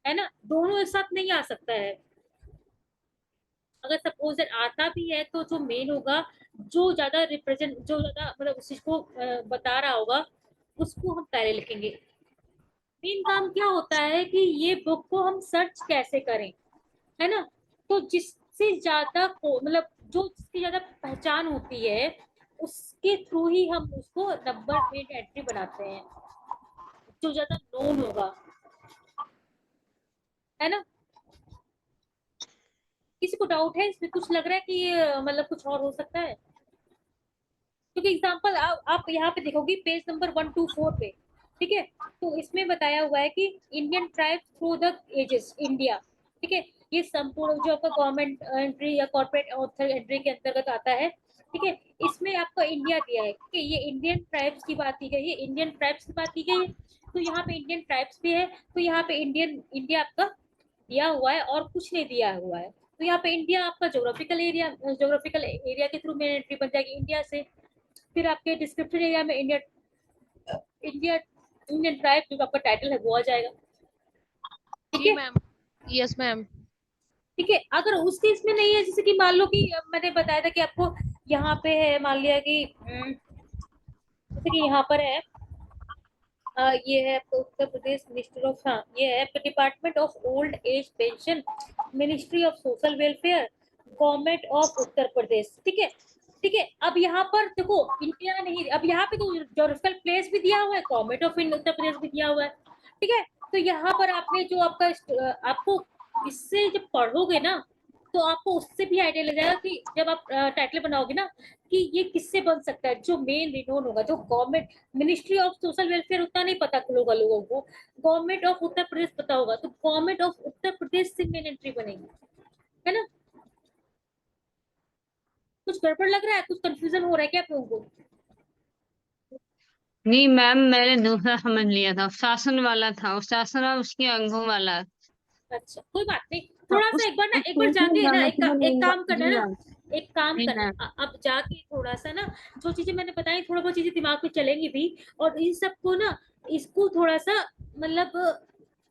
S2: है ना? दोनों एक साथ नहीं आ सकता है। अगर सपोज आता भी है तो जो मेन होगा, जो ज्यादा रिप्रेजेंट, जो ज्यादा मतलब उस चीज को बता रहा होगा उसको हम पहले लिखेंगे। मेन काम क्या होता है कि ये बुक को हम सर्च कैसे करें, है ना? तो जिससे ज्यादा को मतलब जो जिसकी ज्यादा पहचान होती है उसके थ्रू ही हम उसको नंबर प्लेट एंट्री बनाते हैं, जो ज्यादा नोन होगा, है ना? किसी को डाउट है इसमें? कुछ लग रहा है कि ये मतलब कुछ और हो सकता है? क्योंकि एग्जाम्पल आप यहाँ पे देखोगे पेज नंबर 124 पे, ठीक है, तो इसमें बताया हुआ है कि Indian tribes through the ages India, ठीक है, ये संपूर्ण जो आपका गवर्नमेंट एंट्री या कॉर्पोरेट ऑथर एंट्री के अंतर्गत आता है, ठीक है। इसमें आपका इंडिया दिया है, ठीक है, ये इंडियन ट्राइब्स की बात की गई है, इंडियन ट्राइब्स की बात की गई है, तो यहाँ पे इंडियन ट्राइब्स भी है, तो यहाँ पे इंडियन इंडिया आपका दिया हुआ है और कुछ नहीं दिया हुआ है, तो यहाँ पे इंडिया आपका ज्योग्राफिकल एरिया के थ्रू में एंट्री बन जाएगी इंडिया से। फिर आपके डिस्क्रिप्शन एरिया में इंडिया इंडिया इंडियन ट्राइब जो आपका टाइटल है वो आ जाएगा, ठीक
S10: जी
S2: है।
S10: मैम। Yes ma'am.
S2: ठीक है, अगर उस केस में नहीं है, जैसे कि मान लो कि मैंने बताया था कि आपको यहाँ पे है, मान लिया कि जैसे कि यहाँ पर है ये है आपका उत्तर प्रदेश मिनिस्ट्री ऑफ, हाँ ये है आपका department of old age pension, ministry of social welfare, government of Uttar Pradesh. ठीक है, ठीक है। अब यहाँ पर देखो इंडिया नहीं, अब यहाँ पे तो जोग्राफिकल प्लेस भी दिया हुआ है, गवर्नमेंट ऑफ उत्तर प्रदेश भी दिया हुआ है। ठीक है, तो यहाँ पर आपने जो आपका आपको इससे जब पढ़ोगे ना तो आपको उससे भी आइडिया लग जाएगा कि जब आप टाइटल बनाओगे ना कि ये किससे बन सकता है। जो मेन रिनोन होगा, जो government ministry of social welfare उतना नहीं पता होगा लोगों को, गवर्नमेंट ऑफ उत्तर प्रदेश पता होगा, तो गवर्नमेंट ऑफ उत्तर प्रदेश से मेन एंट्री बनेगी, है ना। कुछ गड़बड़ लग रहा है, कुछ कंफ्यूजन हो रहा है क्या आप लोगों को?
S9: नहीं मैम, मैंने दूसरा समझ लिया था, शासन वाला था, शासन और उसके अंगों वाला।
S2: अच्छा कोई बात नहीं,
S9: हाँ,
S2: थोड़ा सा एक बार ना, एक बार जाके ना एक काम करना
S9: जी
S2: ना,
S9: मैम।
S2: एक काम
S9: जी
S2: करना
S9: मैम।
S2: अब जाके थोड़ा सा ना जो चीजें मैंने बताई थोड़ा बहुत चीजें दिमाग में चलेंगी भी, और इन सबको ना इसको थोड़ा सा मतलब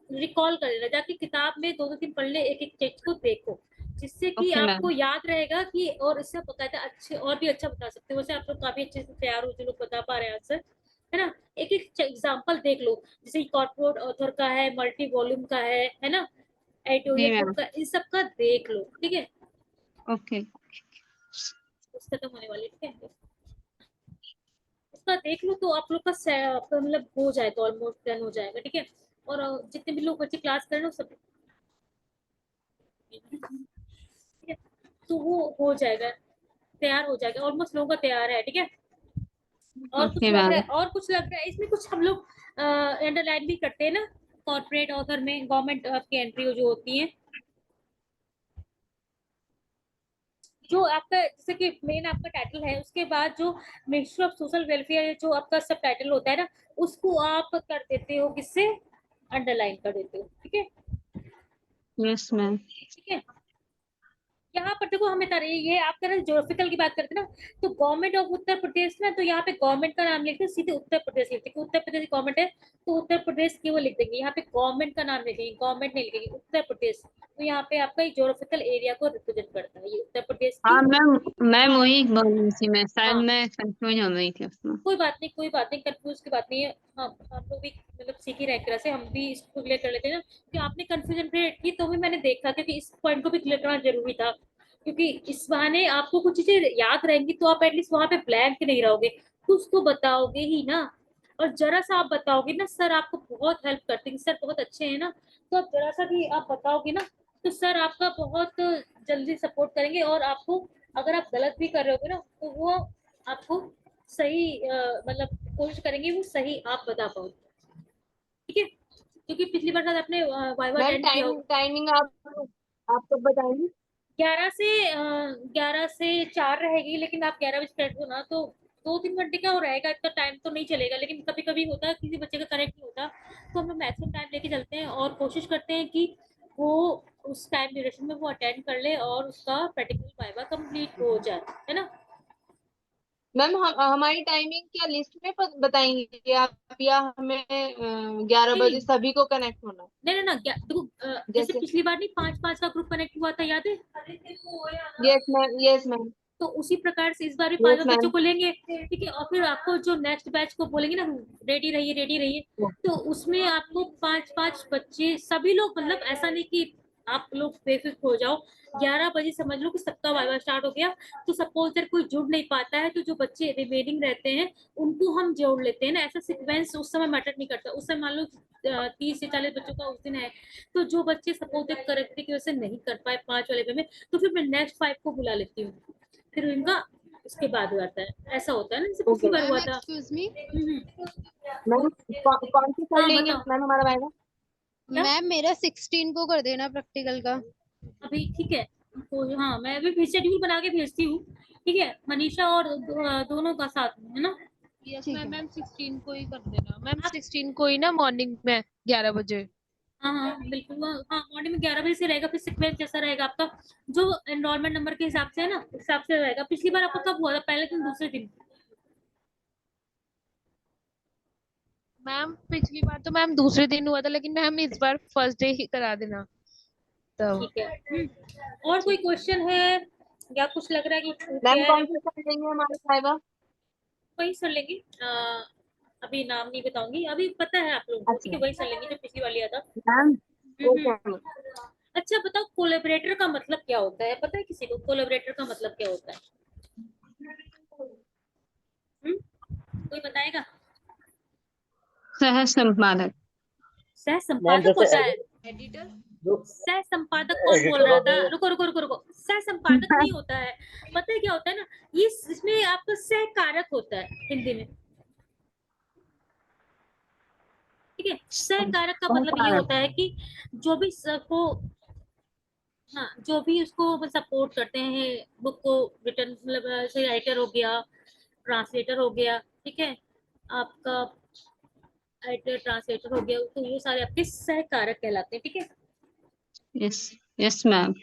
S2: रिकॉल कर लेना, जाके किताब में दो दो दिन पढ़ ले, एक एक टेक्स्ट को देखो, जिससे कि
S9: ओके
S2: आपको
S9: मैम।
S2: याद रहेगा कि, और इससे आप बकायदा अच्छे और भी अच्छा बता सकते हो। वैसे आप लोग काफी अच्छे से तैयार हो जो लोग बता पा रहे हैं आंसर, है ना। एक एक एग्जाम्पल देख लो, जैसे कॉर्पोरेट ऑथर का है, मल्टी वॉल्यूम का है ना,
S9: जी
S2: एडिटोरियल
S9: मैम।
S2: बुक का, इन सब का देख लो। ठीक है,
S9: ओके।
S2: खत्म होने वाली, ठीक है, उसका देख लो तो आप लोग का आपका मतलब हो जाएगा, ऑलमोस्ट डन हो जाएगा। ठीक है, और जितने भी लोग बच्चे क्लास कर रहे हो सब, ठीक है, तो वो हो जाएगा, तैयार हो जाएगा, ऑलमोस्ट लोगों का तैयार है। ठीक है, और कुछ
S9: ओके
S2: लग रहा
S9: मैम।
S2: है, और कुछ लग रहा है इसमें, कुछ हम लोग अंडरलाइन भी करते हैं ना, कॉर्पोरेट ऑथर में गवर्नमेंट की एंट्री जो होती है, जो आपका जैसे कि मेन आपका टाइटल है, उसके बाद जो मिनिस्ट्री ऑफ सोशल वेलफेयर जो आपका सब टाइटल होता है ना, उसको आप कर देते हो किससे, अंडरलाइन कर देते हो। ठीक है,
S9: यस मैम।
S2: ठीक है। यहाँ पर देखो हमें ये आप कर ज्योग्राफिकल की बात करते हैं ना, तो गवर्नमेंट ऑफ उत्तर प्रदेश ना, तो यहाँ पे गवर्नमेंट का नाम लिखते हैं, सीधे उत्तर प्रदेश लिखते हैं, उत्तर प्रदेश गवर्नमेंट है तो उत्तर प्रदेश की वो लिख देंगे, यहाँ पे गवर्नमेंट का नाम लिखेंगे, गवर्नमेंट नहीं लिखेंगे, उत्तर प्रदेश। तो यहाँ पे आपका ज्योग्राफिकल एरिया को रिप्रेजेंट करता है, ये उत्तर प्रदेश
S9: हाँ
S2: की।
S9: मैम, मैम वही बोल रही थी मैं, शायद
S2: हाँ
S9: मैं कंफ्यूज हो गई थी उसमें।
S2: कोई बात नहीं, कोई बात नहीं, कंफ्यूज की बात नहीं है। हम लोग भी मतलब सीख ही रहे हैं एक तरह से, हम भी इसको क्लियर कर लेते हैं ना, कि आपने कंफ्यूजन क्रिएट की तो भी मैंने देखा, क्योंकि इस पॉइंट को भी क्लियर करना जरूरी था, क्योंकि इस बहाने आपको कुछ चीजें याद रहेंगी तो आप एटलीस्ट वहां पे ब्लैंक नहीं रहोगे, कुछ तो बताओगे ही ना। और जरा सा आप बताओगे ना, सर आपको बहुत हेल्प करते हैं, सर बहुत अच्छे हैं ना, तो आप जरा सा भी आप बताओगे ना तो सर आपका बहुत जल्दी सपोर्ट करेंगे, और आपको अगर आप गलत भी कर रहे होगे ना तो वो आपको सही मतलब कोशिश करेंगे वो सही आप बता पाओ। ठीक है, क्योंकि पिछली बार शायद आपने वाइवा
S3: मैम
S2: अटेंड किया होगा।
S3: टाइमिंग आप कब बताएंगी?
S2: 11 से 4 रहेगी, लेकिन आप 11 बजे बैठ हो ना तो 2-3 घंटे का हो रहेगा, इतना टाइम तो नहीं चलेगा, लेकिन कभी कभी होता है किसी बच्चे का कनेक्ट नहीं होता, तो हम लोग मैक्सिमम टाइम लेके चलते हैं और कोशिश करते हैं कि वो उस टाइम ड्यूरेशन में वो अटेंड कर ले और उसका प्रैक्टिकल वाइवा कंप्लीट हो जाए, है ना।
S3: मैम हमारी टाइमिंग क्या लिस्ट में बताएंगे कि आप, या हमें 11 बजे
S2: नहीं
S3: सभी को कनेक्ट होना है?
S2: नहीं नहीं ना, देखो जैसे
S3: जैसे
S2: पिछली बार नहीं 5-5 का ग्रुप कनेक्ट हुआ था, याद है।
S3: यस मैम, यस मैम,
S2: तो उसी प्रकार से इस बार भी
S3: यस
S2: 5 बच्चों
S3: मैम।
S2: को लेंगे। ठीक है, और फिर आपको जो नेक्स्ट बैच को बोलेंगे ना रेडी रहिए रेडी रहिए, तो उसमें आपको 5-5 बच्चे सभी लोग, मतलब ऐसा नहीं कि आप लोग बेफिक्र हो जाओ, 11 बजे समझ लो कि सबका वाइवा स्टार्ट हो गया, तो सपोज अगर कोई जुड़ नहीं पाता है तो जो बच्चे रिमेनिंग रहते हैं उनको हम जोड़ लेते हैं ना, ऐसा सीक्वेंस उस समय मैटर नहीं करता। उस समय मान लो 30 से 40 बच्चों का उस दिन है, तो जो बच्चे सपोज करेक्टली की वजह से नहीं कर पाए 5 वाले में, तो फिर मैं नेक्स्ट 5 को बुला लेती हूँ, फिर इनका उसके बाद हो जाता है, ऐसा होता है ना, जैसे पिछली बार हुआ था।
S10: एक्सक्यूज मी
S3: मैम कौन से कर
S2: हाँ
S3: लेंगे
S2: बताओ
S3: मैम हमारा वाइवा?
S2: क्या
S10: मैम, मेरा 16 को कर देना प्रैक्टिकल का।
S2: अभी, ठीक है, तो हाँ मैं अभी शेड्यूल बना के भेजती हूँ। ठीक है, मनीषा और दोनों का साथ में, है ना।
S10: यस
S3: ठीक
S10: मैम,
S3: है।
S10: मैम 16 को ही कर देना मैम,
S2: आप
S10: 16 को ही ना मॉर्निंग में 11 बजे।
S2: हाँ हाँ बिल्कुल, हाँ मॉर्निंग में 11 बजे से रहेगा, फिर सीक्वेंस जैसा रहेगा आपका जो एनरोलमेंट नंबर के हिसाब से है ना, उस हिसाब से रहेगा। पिछली बार आपको कब हुआ था, पहले दिन दूसरे दिन?
S10: मैम पिछली बार तो मैम दूसरे दिन हुआ था, लेकिन मैम इस बार फर्स्ट डे ही करा देना तो।
S2: ठीक है। और कोई क्वेश्चन है या कुछ लग रहा है कि छूट
S3: मैम
S2: गया है?
S3: कौन से कर लेंगे हमारा वाइवा?
S2: वही कर लेंगे अभी नाम नहीं बताऊंगी, अभी पता है आप लोगों को, ठीक है, वही चल लेंगे जो पिछली वाली आता।
S8: मैम
S2: अच्छा बताओ, कोलैबोरेटर का मतलब क्या होता है? पता है किसी को कोलैबोरेटर का मतलब क्या होता है? कोई बताएगा?
S9: सह संपादक।
S2: सह
S1: मैम
S2: संपादक
S1: जैसे
S2: होता है?
S8: एडिटर
S2: सह संपादक कौन बोल रहा था? रुको रुको रुको रुको, सह संपादक नहीं होता है। पता है क्या होता है ना, ये इसमें आपका सह कारक होता है हिंदी में, ठीक है। सह कारक का मतलब ये होता है कि जो भी सबको, हाँ, जो भी उसको सपोर्ट करते हैं बुक को रिटर्न, मतलब जैसे राइटर हो गया, ट्रांसलेटर हो गया, ठीक है, आपका राइटर ट्रांसलेटर हो गया, तो ये सारे आपके सहकारक कहलाते हैं, ठीक है।
S9: Yes yes ma'am.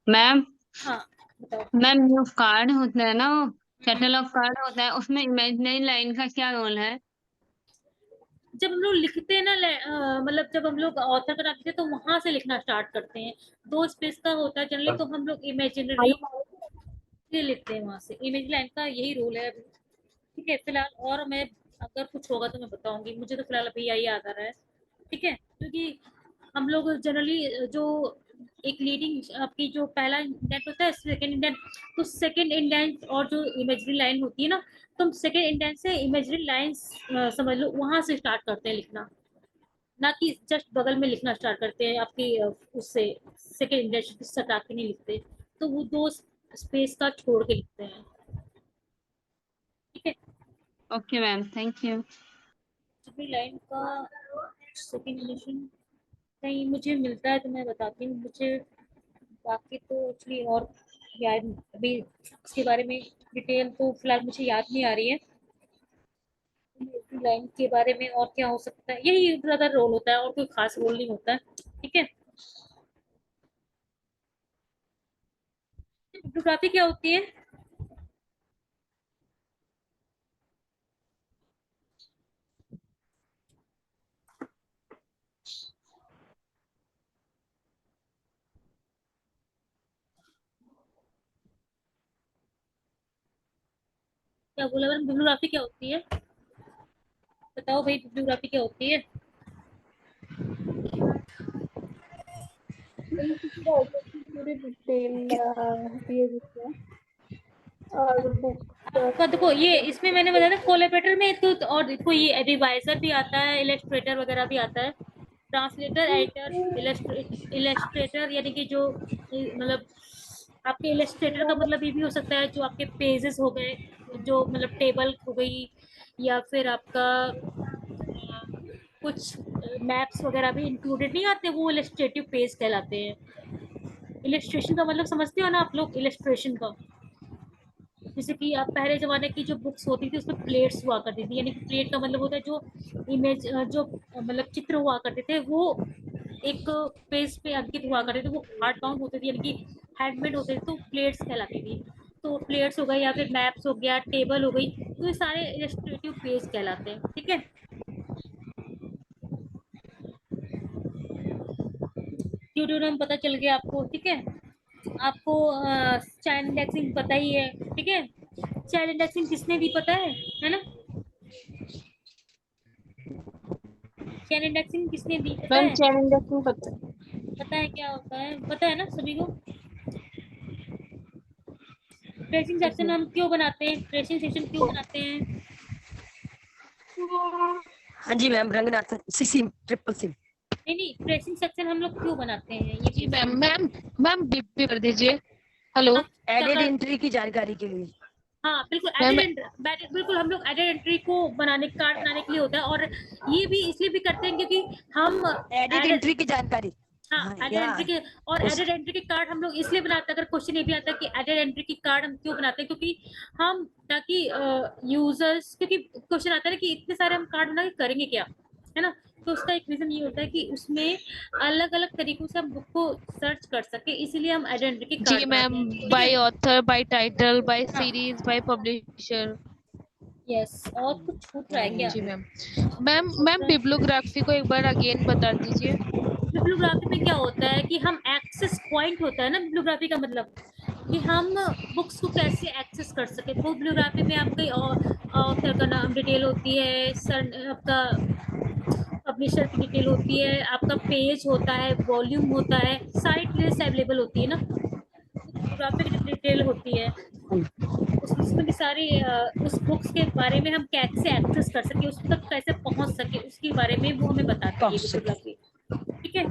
S9: मैम
S2: हाँ बताओ।
S9: मैम जो कार्ड होता है ना, वो कैटलॉग कार्ड होता है, उसमें इमेजिनरी लाइन का क्या रोल है?
S2: जब हम लोग लिखते हैं ना, मतलब जब हम लोग ऑथर का नाम लिखते हैं तो वहां से लिखना स्टार्ट करते हैं। 2 स्पेस का होता है जनरली, तो हम लोग इमेजिनरी लिखते हैं वहां से। इमेजिनरी लाइन का यही रोल है अभी, ठीक है। फिलहाल और मैं अगर कुछ होगा तो मैं बताऊंगी, मुझे तो फिलहाल अभी यही याद आ रहा है, ठीक है। क्योंकि हम लोग जनरली जो एक लीडिंग आपकी जो पहला इंडेंट होता है, सेकंड इंडेंट, तो सेकंड इंडेंट और जो इमेजिनरी लाइन होती है ना, तो हम सेकंड इंडेंट से इमेजिनरी लाइंस समझ लो वहां से स्टार्ट करते हैं लिखना, ना कि जस्ट बगल में लिखना स्टार्ट करते हैं आपकी उससे सेकंड इंडेंट से सटा के नहीं लिखते, तो वो 2 स्पेस का छोड़ के लिखते हैं, ठीक है।
S9: Okay ma'am, thank you.
S2: Line का सेकंड एडिशन कहीं मुझे मिलता है तो मैं बताती हूँ, मुझे बाकी तो एक्चुअली और याद अभी इसके बारे में डिटेल तो फिलहाल मुझे याद नहीं आ रही है। लाइन के बारे में और क्या हो सकता है, यही ज्यादा रोल होता है और कोई खास रोल नहीं होता है, ठीक है। बिब्लियोग्राफी क्या होती है? क्या बोला मैंने, बिब्लियोग्राफी क्या होती है? बताओ भाई, बिब्लियोग्राफी क्या होती है?
S6: किसी राइटर की पूरी डिटेल दिए जाते हैं और बुक
S2: तो देखो, ये इसमें मैंने बताया था कोलैबोरेटर में तो और देखो ये रिवाइजर भी आता है, इलस्ट्रेटर वगैरह भी आता है, ट्रांसलेटर, एडिटर, इलस्ट्रेटर, यानी कि जो मतलब आपके इलस्ट्रेटर का मतलब ये भी हो सकता है जो आपके पेजेस हो गए, जो मतलब टेबल हो गई, या फिर आपका कुछ मैप्स वगैरह भी इंक्लूडेड नहीं आते, वो इलस्ट्रेटिव पेज कहलाते हैं। इलस्ट्रेशन का मतलब समझते हो ना आप लोग, इलस्ट्रेशन का, जैसे कि आप पहले जमाने की जो बुक्स होती थी उसमें प्लेट्स हुआ करती थी, यानी कि प्लेट का मतलब होता है जो इमेज, जो मतलब चित्र हुआ करते थे वो एक पेज पे अंकित हुआ करते थे, वो हार्ड बाउंड होते थे, यानी कि हैंडमेड होते थे, तो प्लेट्स कहलाती थी। तो प्लेट्स हो गए या फिर मैप्स हो गया, टेबल हो गई, तो ये सारे इलस्ट्रेटिव पेज कहलाते हैं, ठीक है। ट्यूटोरियल पता चल गया आपको, ठीक है। आपको चाइल्ड इंडेक्सिंग पता ही है, ठीक है। चाइल्ड इंडेक्सिंग किसने दी पता है ना? चाइल्ड इंडेक्सिंग किसने दी पता
S3: मैम
S2: है?
S3: चैन इंडेक्सिंग
S2: पता है क्या होता है? पता है ना सभी को? ट्रेसिंग सेक्शन हम क्यों बनाते हैं? ट्रेसिंग सेक्शन क्यों बनाते हैं?
S8: हाँ जी ma'am, Ranganath sim triple sim.
S2: नहीं, ट्रेसिंग सेक्शन हम लोग क्यों बनाते हैं ये
S10: जी मैम, मैम डीपी कर दीजिए। हेलो
S8: एडेड एंट्री की जानकारी के लिए।
S2: हाँ बिल्कुल,
S10: मैम
S2: बिल्कुल हम लोग एडेड एंट्री को बनाने, कार्ड बनाने के लिए होता है, और ये भी इसलिए भी करते हैं क्योंकि हम
S8: एडेड एंट्री की जानकारी।
S2: हाँ, एडेड एंट्री के, और एडेड एंट्री के कार्ड हम लोग इसलिए बनाते हैं, अगर क्वेश्चन ये भी आता है कि एडेड एंट्री की कार्ड हम क्यों बनाते हैं, क्योंकि हम, ताकि यूजर्स, क्योंकि क्वेश्चन आता है ना कि इतने सारे हम कार्ड बना के करेंगे क्या, है ना। तो उसका एक रीजन ये होता है कि उसमें अलग अलग तरीकों से हम बुक को सर्च कर सके, इसीलिए हम एडेड एंट्री के कार्ड
S10: जी
S2: बनाते
S10: मैम,
S2: हैं, ठीक
S10: बाय
S2: है?
S10: Author, by title, by series, by publisher.
S2: Yes, और कुछ छूट रहा है क्या?
S10: जी मैम। मैम बिब्लियोग्राफी को एक बार अगेन बता दीजिए।
S2: बिब्लियोग्राफी में क्या होता है कि हम एक्सेस पॉइंट होता है ना, बिब्लियोग्राफी का मतलब कि हम बुक्स को कैसे एक्सेस कर सके। बुक बिbliography में आपके ऑथर का नाम डिटेल होती है, सर आपका पब्लिशर की डिटेल होती है, आपका पेज होता है, वॉल्यूम होता है, सारी डिटेल्स अवेलेबल होती है ना, बिbliography की डिटेल होती है उसमें की सारी उस बुक्स के बारे में हम कैसे एक्सेस कर सके, उस तक कैसे पहुंच सके, उसके बारे में वो हमें बताती है बिbliography। ठीक है,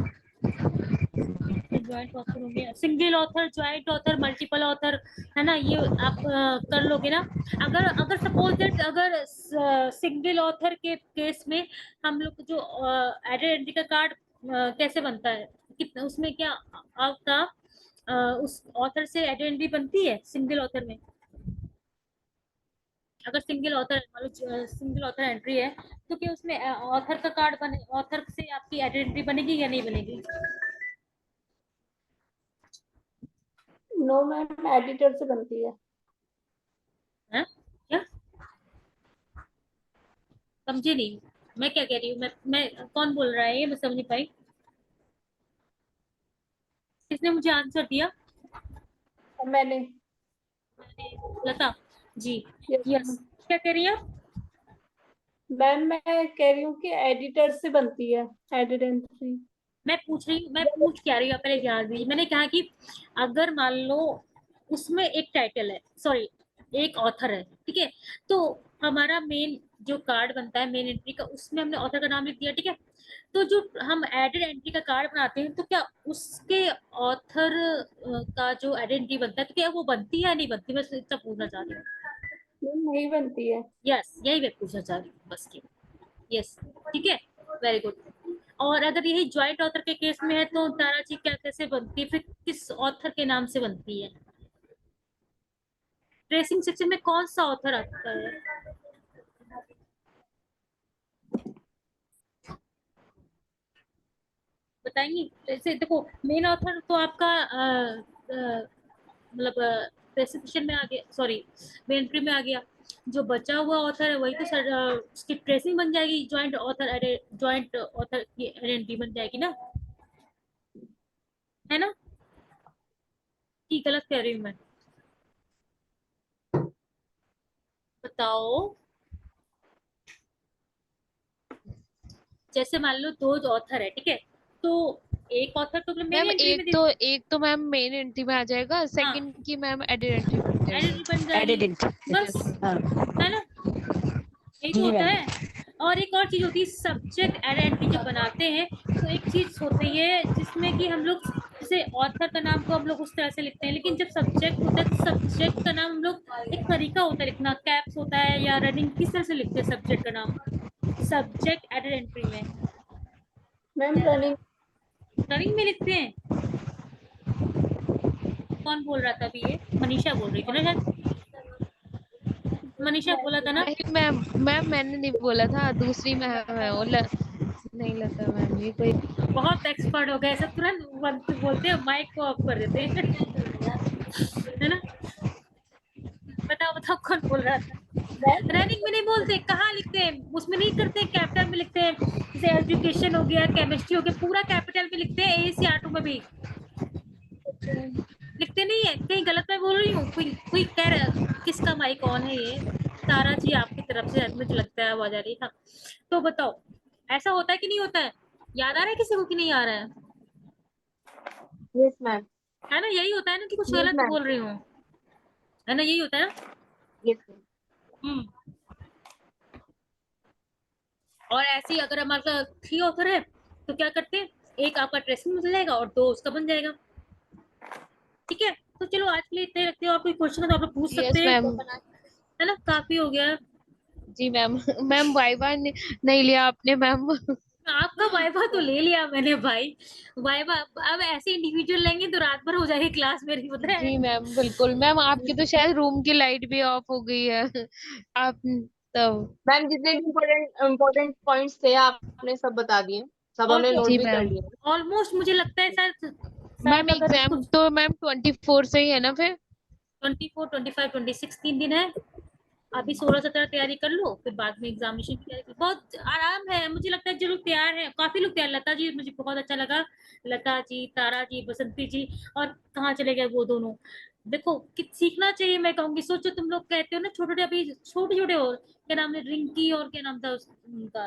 S2: ज्वाइंट ऑथर हो गया, single author, joint author, multiple author, है ना, ये आप कर लोगे ना। अगर सपोज दैट अगर सिंगल ऑथर के केस में हम लोग जो आइडेंटिटी का कार्ड कैसे बनता है, कितना उसमें क्या आपका उस ऑथर से आइडेंटिटी बनती है सिंगल ऑथर में। अगर सिंगल ऑथर मतलब सिंगल ऑथर एंट्री है तो क्या उसमें ऑथर का कार्ड बने, ऑथर से आपकी आइडेंटिटी बनेगी या नहीं बनेगी?
S6: नो मैम, एडिटर से बनती है।
S2: हैं? क्या समझे नहीं, मैं क्या कह रही हूँ, मैं कौन बोल रहा है ये मैं समझ नहीं पाई। किसने मुझे आंसर दिया?
S6: मैंने।
S2: लता जी,
S6: Yes,
S2: यस, क्या कह रही है आप?
S6: मैम मैं कह रही हूँ कि एडिटर से बनती है, एडिट एंट्री।
S2: मैं पूछ क्या रही हूँ, आप पहले ध्यान दीजिए। मैंने कहा कि अगर मान लो उसमें एक टाइटल है, सॉरी एक ऑथर है, ठीक है, तो हमारा मेन जो कार्ड बनता है मेन एंट्री का, उसमें हमने ऑथर का नाम लिख दिया, ठीक है, तो जो हम एडेड एंट्री का कार्ड बनाते हैं तो क्या उसके ऑथर का जो आइडेंटिटी बनता है तो क्या वो बनती है या नहीं बनती, मैं इतना पूछना चाह रही हूँ।
S6: नहीं बनती है।
S2: यस, यही मैं पूछना चाह रही हूँ बस की। यस, ठीक है, वेरी गुड। और अगर यही ज्वाइंट ऑथर के केस में है तो तारा जी क्या कैसे बनती है, फिर किस ऑथर के नाम से बनती है? ट्रेसिंग सेक्शन में कौन सा ऑथर आता है? बताएंगी? जैसे देखो मेन ऑथर तो आपका मतलब ट्रेसिंग में आ गया, सॉरी मेन एंट्री में आ गया। जो बचा हुआ ऑथर है वही तो सर उसकी ट्रेसिंग बन जाएगी, ज्वाइंट ऑथर की आइडेंटिटी बन जाएगी ना, है ना? की गलत कह रही हूँ मैं, बताओ। जैसे मान लो दो ऑथर है, ठीक है, तो एक ऑथर तो मेन
S10: मैम
S2: एंट्री में
S10: एक तो मैम मेन एंट्री में आ जाएगा, सेकंड की मैम एडिट एंट्री बन जाएगी।
S2: आइडेंटिटी बन जाएगी,
S8: एडिट
S2: बस, है ना, यही तो
S8: जी
S2: होता
S8: मैम।
S2: है। और एक और चीज होती है सब्जेक्ट आइडेंटिटी जब बनाते हैं तो एक चीज होती है जिसमें कि हम लोग जैसे ऑथर का नाम को हम लोग उस तरह से लिखते हैं, लेकिन जब सब्जेक्ट होता है तो सब्जेक्ट का नाम हम लोग एक तरीका होता है लिखना, कैप्स होता है या रनिंग, किस तरह से लिखते हैं सब्जेक्ट का नाम सब्जेक्ट आइडेंटिटी में?
S6: मैम
S2: रनिंग में लिखते हैं। कौन बोल रहा था अभी? ये मनीषा बोल रही थी ना शायद, मनीषा बोला था ना?
S10: नहीं मैम, मैंने नहीं बोला था, दूसरी मैम है वो नहीं लता मैम, ये कोई
S2: बहुत एक्सपर्ट हो गए सब, तुरंत बोलते हैं माइक को ऑफ कर देते हैं है ना? बताओ बताओ कौन बोल रहा था? रनिंग में नहीं बोलते, कहाँ लिखते हैं? उसमें नहीं करते, कैपिटल में लिखते हैं। जैसे एजुकेशन हो गया, केमिस्ट्री हो गया, पूरा कैपिटल में लिखते हैं, ACR2 में भी लिखते नहीं है। कहीं गलत मैं बोल रही हूँ? कोई कह रहा, किसका माइक ऑन है? ये तारा जी आपकी तरफ से मुझे लगता है आवाज आ रही है। हाँ, तो बताओ ऐसा होता है कि नहीं होता है? याद आ रहा है किसी को कि नहीं आ रहा है?
S3: Yes ma'am.
S2: है ना, यही होता है ना कि कुछ
S3: यस
S2: गलत
S3: मैम।
S2: बोल रही हूँ, है ना, यही होता है ना?
S3: यस
S2: हम्म। और ऐसे ही अगर हमारा 3 ऑथर है तो क्या करते हैं, एक आपका ट्रेसिंग में चल जाएगा और 2 उसका बन जाएगा। ठीक है, तो चलो आज के लिए इतना ही रखते हैं, और कोई क्वेश्चन है तो आप लोग पूछ सकते हैं,
S10: मैम।
S2: है ना, काफी हो गया।
S10: जी मैम। मैम वाइवा नहीं लिया आपने मैम?
S2: आपका वाइवा तो ले लिया मैंने भाई, वाइवा अब ऐसे इंडिविजुअल लेंगे तो रात भर हो जाएगी क्लास मेरी, पता है?
S10: जी मैम बिल्कुल। मैम आपकी तो शायद रूम की लाइट भी ऑफ हो गई है आप तब।
S3: मैम जितने इम्पोर्टेंट पॉइंट्स थे आपने सब बता दिए, सब हमने नोट
S10: जी
S3: भी कर
S10: मैम।
S3: लिए।
S2: ऑलमोस्ट मुझे लगता है
S10: मैम
S2: शायद अगर
S10: एग्जाम
S2: कुछ
S10: तो मैम 24 से ही है ना फिर?
S2: 24, 25, 26 3 दिन है। अभी 16-17 तैयारी कर लो, फिर बाद में एग्जामिनेशन की तैयारी, बहुत आराम है। मुझे लगता है जो लोग तैयार हैं, काफी लोग तैयार, लता जी मुझे बहुत अच्छा लगा, लता जी, तारा जी, बसंती जी, और कहाँ चले गए वो दोनों, देखो कि सीखना चाहिए, मैं कहूंगी। सोचो तुम लोग कहते हो ना छोटे छोटे, अभी छोटे छोटे हो, क्या नाम है, रिंकी और क्या नाम था उनका,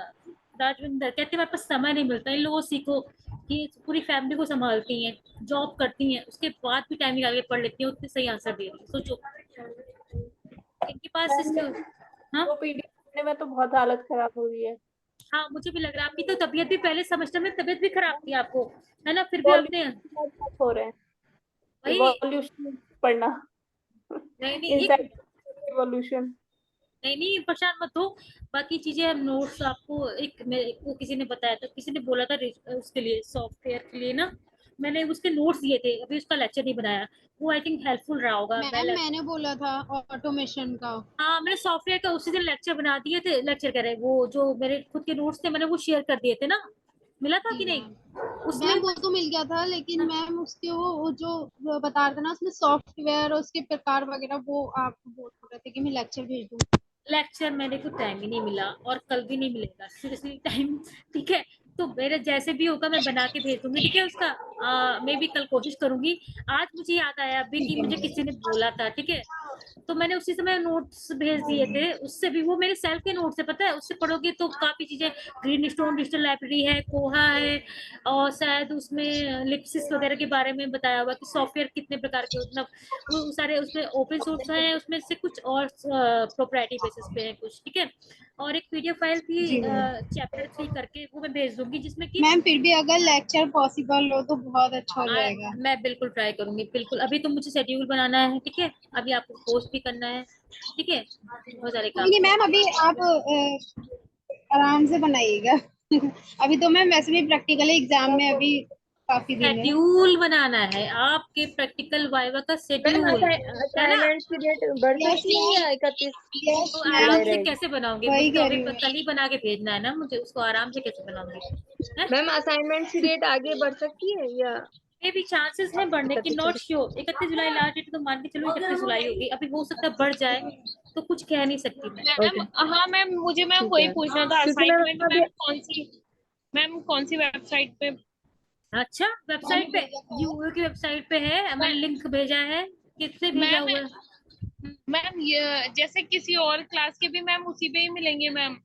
S2: राजविंदर, कहते मेरे पास समय नहीं मिलता। इन लोगों को सीखो कि पूरी फैमिली को संभालती हैं, जॉब करती हैं, उसके बाद भी टाइम निकाल के पढ़ लेती हैं, उतने सही आंसर दे रही हैं। सोचो इनके पास हाँ
S6: वो पीडीएफ पढ़ने में तो बहुत हालत खराब हो रही है।
S2: हाँ, मुझे भी लग रहा है। आपकी तो तबीयत भी पहले सेमेस्टर में तबीयत भी खराब थी आपको, है ना, फिर भी आपने
S6: हो रहे हैं
S2: वही
S6: इवोल्यूशन पढ़ना,
S2: नहीं
S6: इनसाइड इवोल्यूशन।
S2: नहीं परेशान मत हो। बाकी चीजें हम नोट्स आपको, एक मेरे को किसी ने बताया था, किसी ने बोला था उसके लिए, सॉफ्टवेयर के लिए ना, मैंने उसके नोट्स दिए थे, अभी उसका लेक्चर नहीं बनाया। वो आई थिंक हेल्पफुल रहा होगा।
S11: मैंने बोला था ऑटोमेशन का।
S2: हाँ, मैंने सॉफ्टवेयर का उसी दिन लेक्चर बना दिए थे, लेक्चर कह रहे वो जो मेरे खुद के नोट्स थे मैंने वो शेयर कर दिए थे ना, मिला था कि नहीं उसमें?
S11: मैम वो तो मिल गया था, लेकिन मैम उसके वो जो बता रहे थे ना उसमें सॉफ्टवेयर और उसके प्रकार वगैरह, वो आप बोल रहे थे कि मैं लेक्चर भेज दूँ।
S2: लेक्चर मेरे को टाइम ही नहीं मिला और कल भी नहीं मिलेगा, सीरियसली टाइम। ठीक है, तो मेरे जैसे भी होगा मैं बना के भेज दूंगी, ठीक है उसका। मैं भी कल कोशिश करूंगी। आज मुझे याद आया अभी कि मुझे किसी ने बोला था, ठीक है, तो मैंने उसी समय नोट्स भेज दिए थे। उससे भी, वो मेरे सेल्फ के नोट्स है, पता है, उससे पढ़ोगे तो काफी चीजें, ग्रीन स्टोन डिजिटल लाइब्रेरी है, कोहा है, और शायद उसमें लिप्सिस वगैरह के बारे में बताया हुआ कि सॉफ्टवेयर कितने प्रकार के, मतलब वो सारे उसमें ओपन सोर्स है, उसमें से कुछ और प्रोप्राइटरी बेसिस पे है कुछ, ठीक है। और एक पीडीएफ फाइल थी चैप्टर 3 करके, वो मैं भेज दूंगी, जिसमें कि
S11: मैम फिर भी अगर लेक्चर पॉसिबल हो तो बहुत अच्छा हो जाएगा।
S2: मैं बिल्कुल ट्राई करूंगी, बिल्कुल। अभी तो मुझे शेड्यूल बनाना है, ठीक है, अभी आपको पोस्ट भी करना है, ठीक है, बहुत सारे काम।
S11: नहीं मैम, अभी आप आराम से बनाइएगा। अभी तो मैम वैसे भी प्रैक्टिकल एग्जाम में अभी काफी दिन है।
S2: शेड्यूल बनाना है आपके प्रैक्टिकल वाइवा का शेड्यूल, है ना?
S3: असाइनमेंट की डेट बढ़ सकती है या 31
S2: तो
S3: जुलाई
S2: आराम से
S3: रहेगी?
S2: कैसे बनाओगे?
S11: वही
S2: मुझे तो
S11: कह
S2: अभी
S11: रही हूँ।
S2: कल ही बना के भेजना है ना मुझे, उसको आराम से कैसे बनाऊंगी?
S3: मैम असाइनमेंट की डेट आगे बढ़ सकती है या
S2: ये भी चांसेस हैं बढ़ने की, नॉट श्योर। 31 जुलाई लास्ट डेट तो मान के चलो 31 जुलाई होगी, अभी हो सकता है बढ़ जाए, तो कुछ कह नहीं सकती मैं।
S10: मैम हाँ मैम, मुझे मैम वही पूछना था,
S3: क्योंकि
S10: असाइनमेंट
S3: मैम
S10: मैम कौन सी वेबसाइट पे?
S2: अच्छा, वेबसाइट पे, यूओ की वेबसाइट पे है, मैंने लिंक भेजा है। किससे भेजा हुआ है?
S10: मैम ये जैसे किसी और क्लास के भी मैम उसी पे ही मिलेंगे मैम?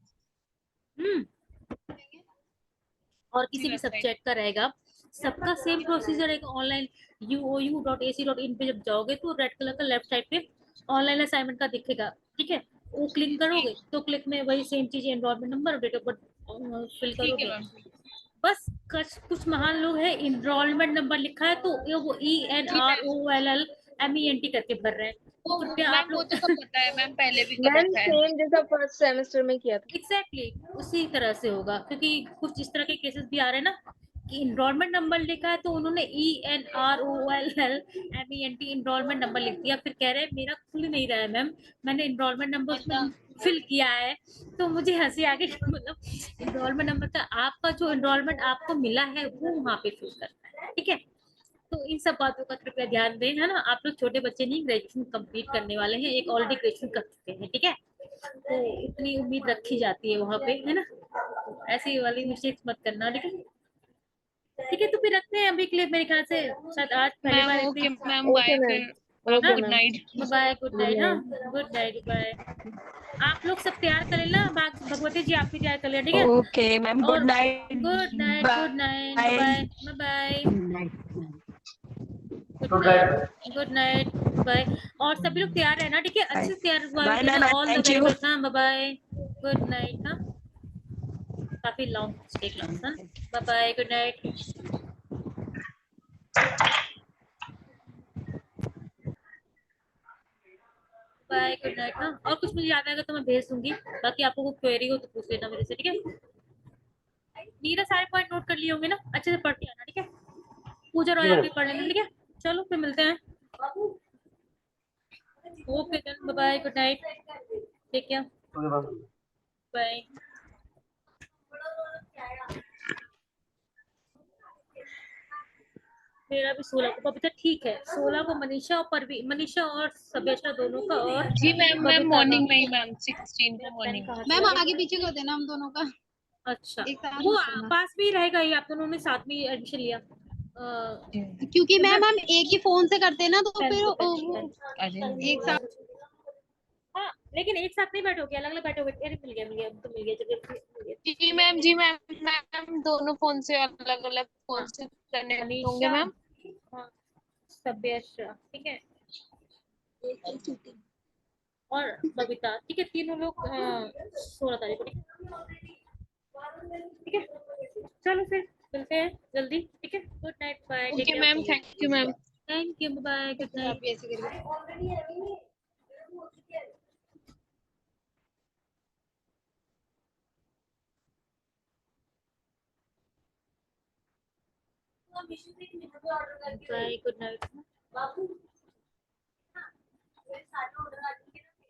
S2: और किसी भी सब्जेक्ट का रहेगा, सबका सेम प्रोसीजर है। ऑनलाइन uou.ac.in पे जब जाओगे तो रेड कलर का लेफ्ट साइड पे ऑनलाइन असाइनमेंट का दिखेगा, ठीक है, वो क्लिक करोगे तो क्लिक में वही सेम चीज, एनरोलमेंट नंबर और डेट ऑफ बर्थ फिल करोगे। बस कुछ महान लोग हैं, एनरोलमेंट नंबर लिखा है तो वो ENROLLMENT करके भर रहे हैं। कृपया आप लोग,
S10: पता है मैम, पहले भी
S3: मैम सेम जैसा फर्स्ट सेमेस्टर में किया था।
S2: एग्जैक्टली उसी तरह से होगा, क्योंकि कुछ इस तरह के केसेस भी आ रहे हैं ना कि इनरोलमेंट नंबर लिखा है तो उन्होंने ENROLLMENT इनरोलमेंट नंबर लिख दिया, फिर कह रहे हैं मेरा खुल नहीं रहा है मैम, मैंने इनरोलमेंट नंबर उसमें फिल किया है। तो मुझे हंसी आ गई, मतलब इनरोलमेंट नंबर का, आपका जो इनरोलमेंट आपको मिला है वो वहाँ पे फिल करना है, ठीक है। तो इन सब बातों का कृपया ध्यान दें, है ना। आप लोग छोटे बच्चे नहीं, ग्रेजुएशन कंप्लीट करने वाले हैं, एक ऑलरेडी ग्रेजुएशन कर चुके हैं, ठीक है, तो इतनी उम्मीद रखी जाती है वहां पे, है ना। ऐसी वाली मिस्टेक्स मत करना, लेकिन ठीक है। तो फिर रखते हैं अभी के लिए, मेरे ख्याल से शायद आज पहली बार
S10: ओके मैम, बाय फिर, good night.
S2: Bye, good night. हाँ, गुड नाइट, बाय। आप लोग सब तैयार कर लेना, भगवती जी आप भी तैयार कर लेना, ठीक है।
S8: Okay ma'am, good night.
S2: Good night, good night, bye bye, good night, bye. और सभी लोग तैयार है ना, ठीक है, अच्छे से तैयार हुआ, ऑल द वेरी बेस्ट। हाँ, बाय, गुड नाइट। हाँ, काफी लॉन्ग स्टे क्लास। हाँ, bye bye, good night, bye, good night. हाँ, और कुछ मुझे याद आएगा तो मैं भेज दूंगी, बाकी आपको कोई क्वेरी हो तो पूछ लेना मेरे से, ठीक है। नीरा सारे पॉइंट नोट कर लिए होंगे ना, अच्छे से पढ़ के आना, ठीक है। पूजा रॉय आप भी पढ़ लेना, ठीक है। चलो फिर मिलते हैं। Okay then, bye, good night, take care, bye. मेरा भी 16 को बबीता, ठीक है, 16 को मनीषा और परवी, मनीषा और सभ्यता दोनों का, और
S10: जी मैम, मैं मॉर्निंग में ही मैम, 16 को मॉर्निंग।
S11: मैम आगे पीछे कर देना हम दोनों का।
S2: अच्छा, वो पास में ही रहेगा, ये आप दोनों ने साथ में एडमिशन लिया,
S11: क्योंकि मैम हम एक ही फोन से करते हैं ना, तो फिर एक साथ।
S2: हाँ लेकिन एक साथ नहीं बैठोगे, अलग अलग बैठोगे। अरे मिल गया तो मिल गया जगह मिल गया।
S10: जी मैम मैम दोनों फोन से अलग अलग फोन से करने होंगे मैम।
S2: हाँ सभ्यश्रा ठीक है और बबीता ठीक है, तीनों लोग 16 तारीख को ठीक है। चलो फिर मिलते हैं जल्दी, ठीक है। Good night, bye, take
S10: okay
S2: care.
S10: Ma'am, thank you ma'am.
S2: Thank you, bye, good night. Bye, good night.